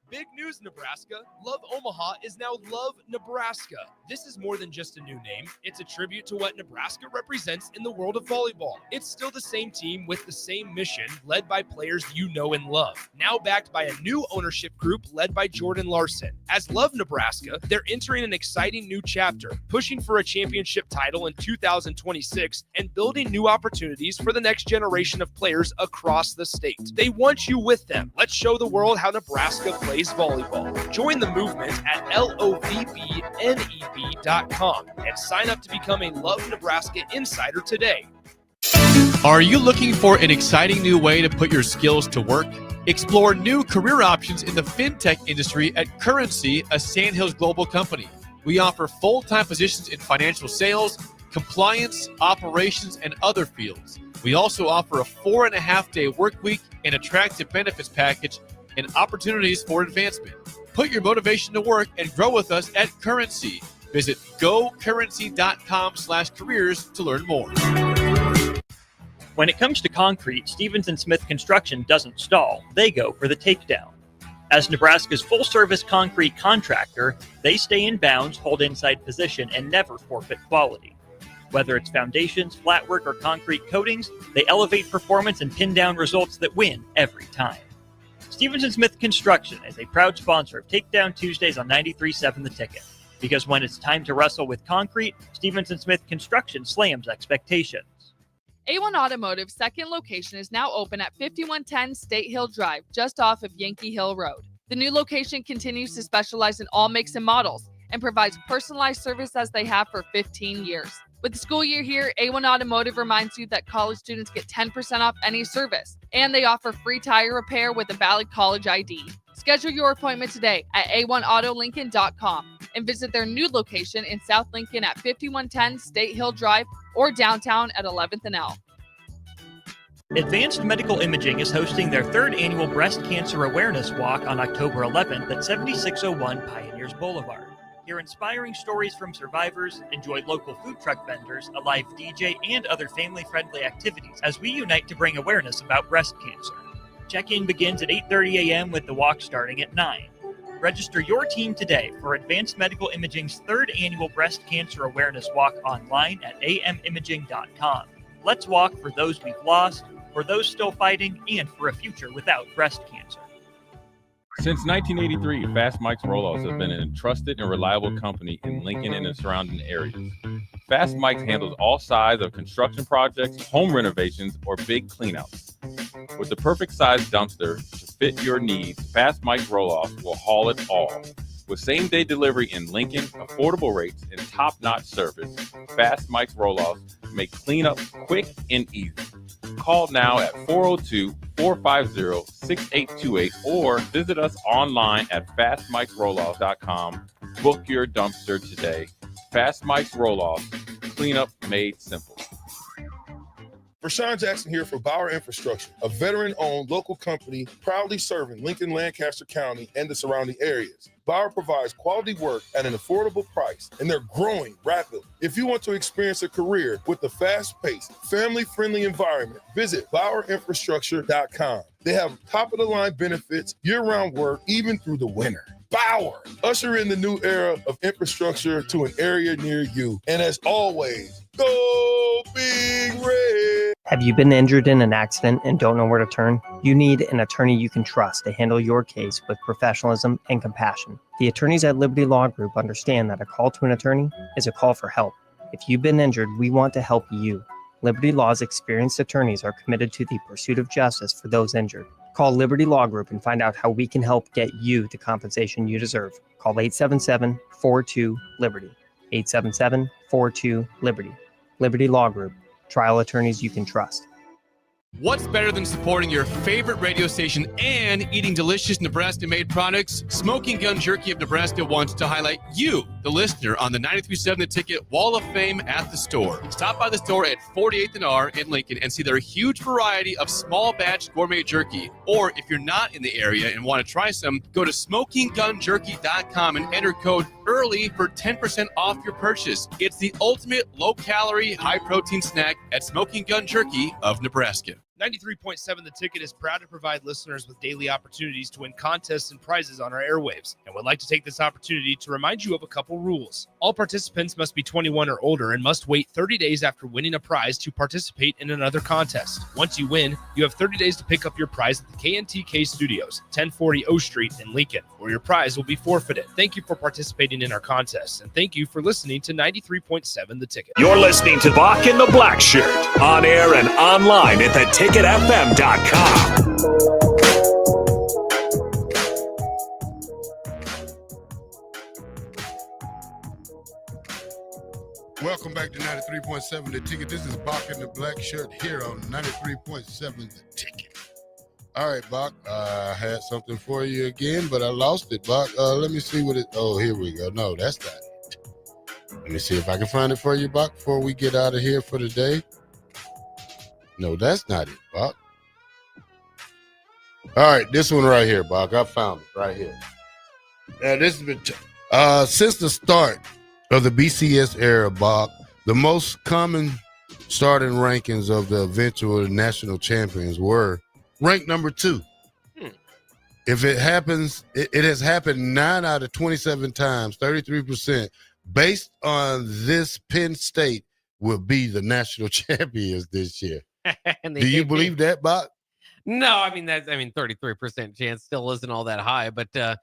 Big news, Nebraska. Love Omaha is now Love Nebraska. This is more than just a new name. It's a tribute to what Nebraska represents in the world of volleyball. It's still the same team with the same mission, led by players you know and love. Now backed by a new ownership group led by Jordan Larson. As Love Nebraska, they're entering an exciting new chapter, pushing for a championship title in 2026 and building new opportunities for the next generation of players across the state. They want you with them. Let's show the world how Nebraska plays volleyball. Join the movement at lovneb.com and sign up to become a Love Nebraska Insider today. Are you looking for an exciting new way to put your skills to work? Explore new career options in the fintech industry at Currency, a Sandhills Global company. We offer full-time positions in financial sales, compliance, operations, and other fields. We also offer a 4.5-day work week and attractive benefits package and opportunities for advancement. Put your motivation to work and grow with us at Currency. Visit gocurrency.com/careers to learn more. When it comes to concrete, Stevens & Smith Construction doesn't stall. They go for the takedown. As Nebraska's full-service concrete contractor, they stay in bounds, hold inside position, and never forfeit quality. Whether it's foundations, flatwork, or concrete coatings, they elevate performance and pin down results that win every time. Stevens & Smith Construction is a proud sponsor of Takedown Tuesdays on 93.7 The Ticket. Because when it's time to wrestle with concrete, Stevens & Smith Construction slams expectations. A1 Automotive's second location is now open at 5110 State Hill Drive, just off of Yankee Hill Road. The new location continues to specialize in all makes and models and provides personalized service as they have for 15 years. With the school year here, A1 Automotive reminds you that college students get 10% off any service, and they offer free tire repair with a valid college ID. Schedule your appointment today at a1autolincoln.com and visit their new location in South Lincoln at 5110 State Hill Drive or downtown at 11th and L. Advanced Medical Imaging is hosting their third annual Breast Cancer Awareness Walk on October 11th at 7601 Pioneers Boulevard. Hear inspiring stories from survivors, enjoy local food truck vendors, a live DJ, and other family-friendly activities as we unite to bring awareness about breast cancer. Check-in begins at 8:30 a.m. with the walk starting at 9. Register your team today for Advanced Medical Imaging's third annual Breast Cancer Awareness Walk online at amimaging.com. Let's walk for those we've lost, for those still fighting, and for a future without breast cancer. Since 1983, Fast Mike's Roll-Offs has been a trusted and reliable company in Lincoln and the surrounding areas. Fast Mike's handles all sides of construction projects, home renovations, or big cleanouts. With the perfect size dumpster to fit your needs, Fast Mike's Roll-Offs will haul it all. With same-day delivery in Lincoln, affordable rates, and top-notch service, Fast Mike's Roll-Offs make cleanup quick and easy. Call now at 402-450-6828 or visit us online at fastmikesrolloff.com. Book your dumpster today. Fast Mike's Roll-Offs, cleanup made simple. Rashawn Jackson here for Bauer Infrastructure, a veteran-owned local company proudly serving Lincoln, Lancaster County, and the surrounding areas. Bauer provides quality work at an affordable price, and they're growing rapidly. If you want to experience a career with a fast-paced, family-friendly environment, visit BauerInfrastructure.com. They have top-of-the-line benefits, year-round work, even through the winter. Bauer, usher in the new era of infrastructure to an area near you. And as always, go Big Red! Have you been injured in an accident and don't know where to turn? You need an attorney you can trust to handle your case with professionalism and compassion. The attorneys at Liberty Law Group understand that a call to an attorney is a call for help. If you've been injured, we want to help you. Liberty Law's experienced attorneys are committed to the pursuit of justice for those injured. Call Liberty Law Group and find out how we can help get you the compensation you deserve. Call 877-42-LIBERTY. 877-42-LIBERTY. Liberty Law Group. Trial attorneys you can trust. What's better than supporting your favorite radio station and eating delicious Nebraska-made products? Smoking Gun Jerky of Nebraska wants to highlight you, the listener, on the 93.7 The Ticket Wall of Fame at the store. Stop by the store at 48th and R in Lincoln and see their huge variety of small batch gourmet jerky. Or if you're not in the area and want to try some, go to smokinggunjerky.com and enter code EARLY for 10% off your purchase. It's the ultimate low-calorie, high-protein snack at Smoking Gun Jerky of Nebraska. 93.7 The Ticket is proud to provide listeners with daily opportunities to win contests and prizes on our airwaves, and would like to take this opportunity to remind you of a couple rules. All participants must be 21 or older and must wait 30 days after winning a prize to participate in another contest. Once you win, you have 30 days to pick up your prize at the KNTK Studios, 1040 O Street in Lincoln, where your prize will be forfeited. Thank you for participating in our contests, and thank you for listening to 93.7 The Ticket. You're listening to Bock and the Blackshirt, on air and online at theticketfm.com. Welcome back to 93.7 The Ticket. This is Bock and the Blackshirt here on 93.7 The Ticket. All right, Bock, I had something for you again, but I lost it, Bock. Let me see what it, oh, here we go. No, that's not it. Let me see if I can find it for you, Bock, before we get out of here for the day. No, that's not it, Bock. All right, this one right here, Bock. I found it right here. Now, this has been since the start of the BCS era, Bock, the most common starting rankings of the eventual national champions were ranked number 2. If it happens, it has happened 9 out of 27 times, 33%. Based on this, Penn State will be the national champions this year. Do you believe that, Bock? No, I mean 33% chance still isn't all that high, but I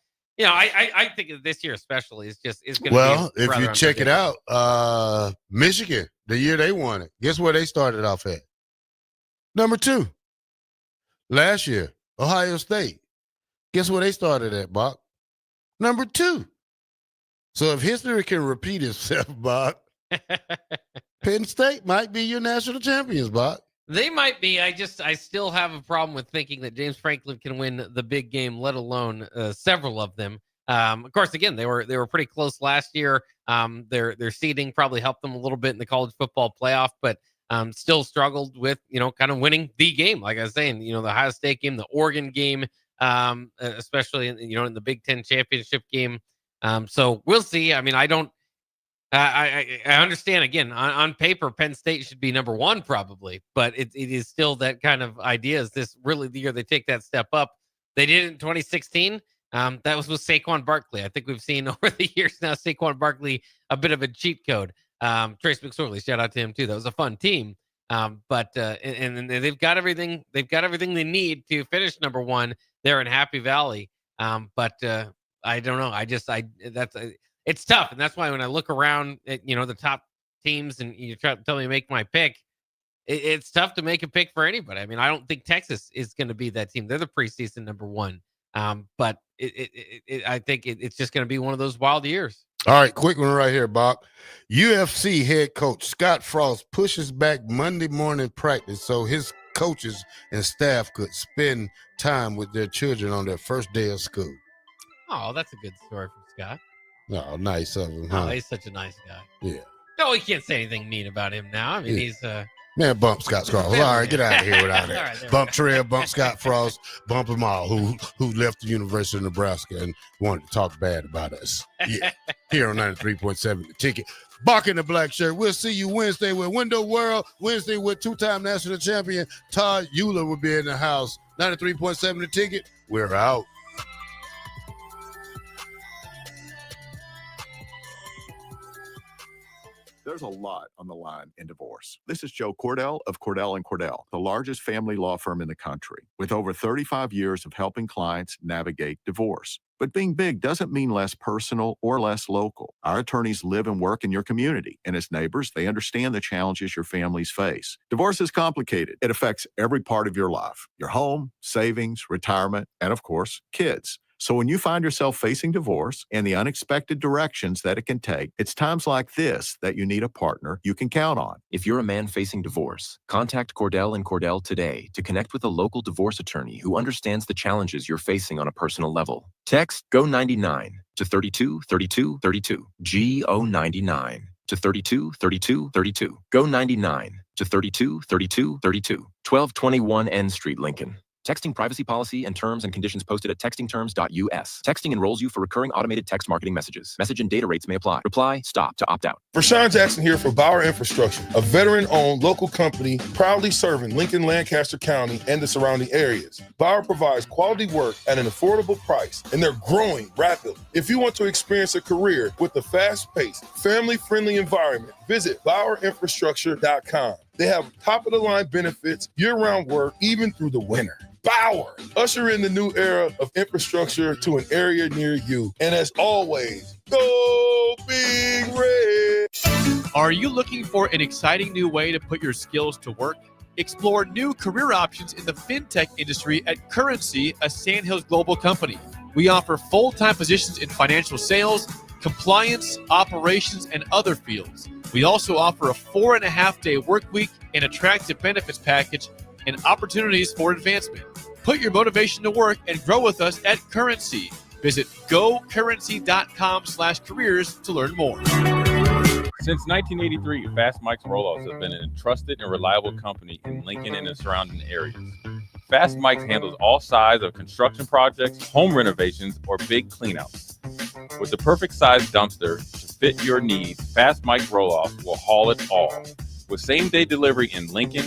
think this year especially is going to be. Well, if you check it out, Michigan, the year they won it, guess where they started off at? Number 2. Last year, Ohio State. Guess where they started at, Bock? Number 2. So if history can repeat itself, Bock, Penn State might be your national champions, Bock. They might be. I still have a problem with thinking that James Franklin can win the big game, let alone several of them. Of course, again, they were pretty close last year. Their seeding probably helped them a little bit in the college football playoff, but still struggled with, kind of winning the game. Like I was saying, the Ohio State game, the Oregon game, especially, in the Big Ten championship game. So we'll see. I mean, I understand, again, on paper, Penn State should be number 1 probably, but it is still that kind of idea. Is this really the year they take that step up? They did it in 2016. That was with Saquon Barkley. I think we've seen over the years now Saquon Barkley a bit of a cheat code. Trace McSorley, shout out to him too. That was a fun team. But they've got everything. They've got everything they need to finish number 1 there in Happy Valley. But I don't know. It's tough, and that's why when I look around at the top teams and you tell me to make my pick, it's tough to make a pick for anybody. I mean, I don't think Texas is going to be that team. They're the preseason number 1. But I think it's just going to be one of those wild years. All right, quick one right here, Bock. UFC head coach Scott Frost pushes back Monday morning practice so his coaches and staff could spend time with their children on their first day of school. Oh, that's a good story from Scott. Oh, nice of him, huh? Oh, he's such a nice guy. Yeah. No, we can't say anything mean about him now. I mean, he's Man, bump Scott Frost. All right, get out of here without that. Right, Bump Terrell, bump Scott Frost, bump them all who left the University of Nebraska and wanted to talk bad about us. Yeah, here on 93.7 The Ticket. Bock in the black shirt. We'll see you Wednesday with Window World. Wednesday with 2-time national champion Todd Euler will be in the house. 93.7 The Ticket. We're out. There's a lot on the line in divorce. This is Joe Cordell of Cordell & Cordell, the largest family law firm in the country, with over 35 years of helping clients navigate divorce. But being big doesn't mean less personal or less local. Our attorneys live and work in your community, and as neighbors, they understand the challenges your families face. Divorce is complicated. It affects every part of your life, your home, savings, retirement, and of course, kids. So when you find yourself facing divorce and the unexpected directions that it can take, it's times like this that you need a partner you can count on. If you're a man facing divorce, contact Cordell & Cordell today to connect with a local divorce attorney who understands the challenges you're facing on a personal level. Text GO99 to 323232. GO99 to 323232. GO99 to 323232. 1221 N Street, Lincoln. Texting privacy policy and terms and conditions posted at textingterms.us. Texting enrolls you for recurring automated text marketing messages. Message and data rates may apply. Reply, stop to opt out. Rashawn Jackson here for Bauer Infrastructure, a veteran-owned local company proudly serving Lincoln, Lancaster County, and the surrounding areas. Bauer provides quality work at an affordable price, and they're growing rapidly. If you want to experience a career with a fast-paced, family-friendly environment, visit BauerInfrastructure.com. They have top-of-the-line benefits, year-round work, even through the winter. Bauer, usher in the new era of infrastructure to an area near you. And as always, go Big Red. Are you looking for an exciting new way to put your skills to work? Explore new career options in the fintech industry at Currency, a Sandhills global company. We offer full-time positions in financial sales, compliance, operations, and other fields. We also offer a 4.5-day work week, an attractive benefits package, and opportunities for advancement. Put your motivation to work and grow with us at Currency. Visit gocurrency.com/careers to learn more. Since 1983, Fast Mike's Rollouts has been a trusted and reliable company in Lincoln and the surrounding areas. Fast Mike's handles all sides of construction projects, home renovations, or big cleanouts. With the perfect size dumpster to fit your needs, Fast Mike's Rollouts will haul it all. With same-day delivery in Lincoln,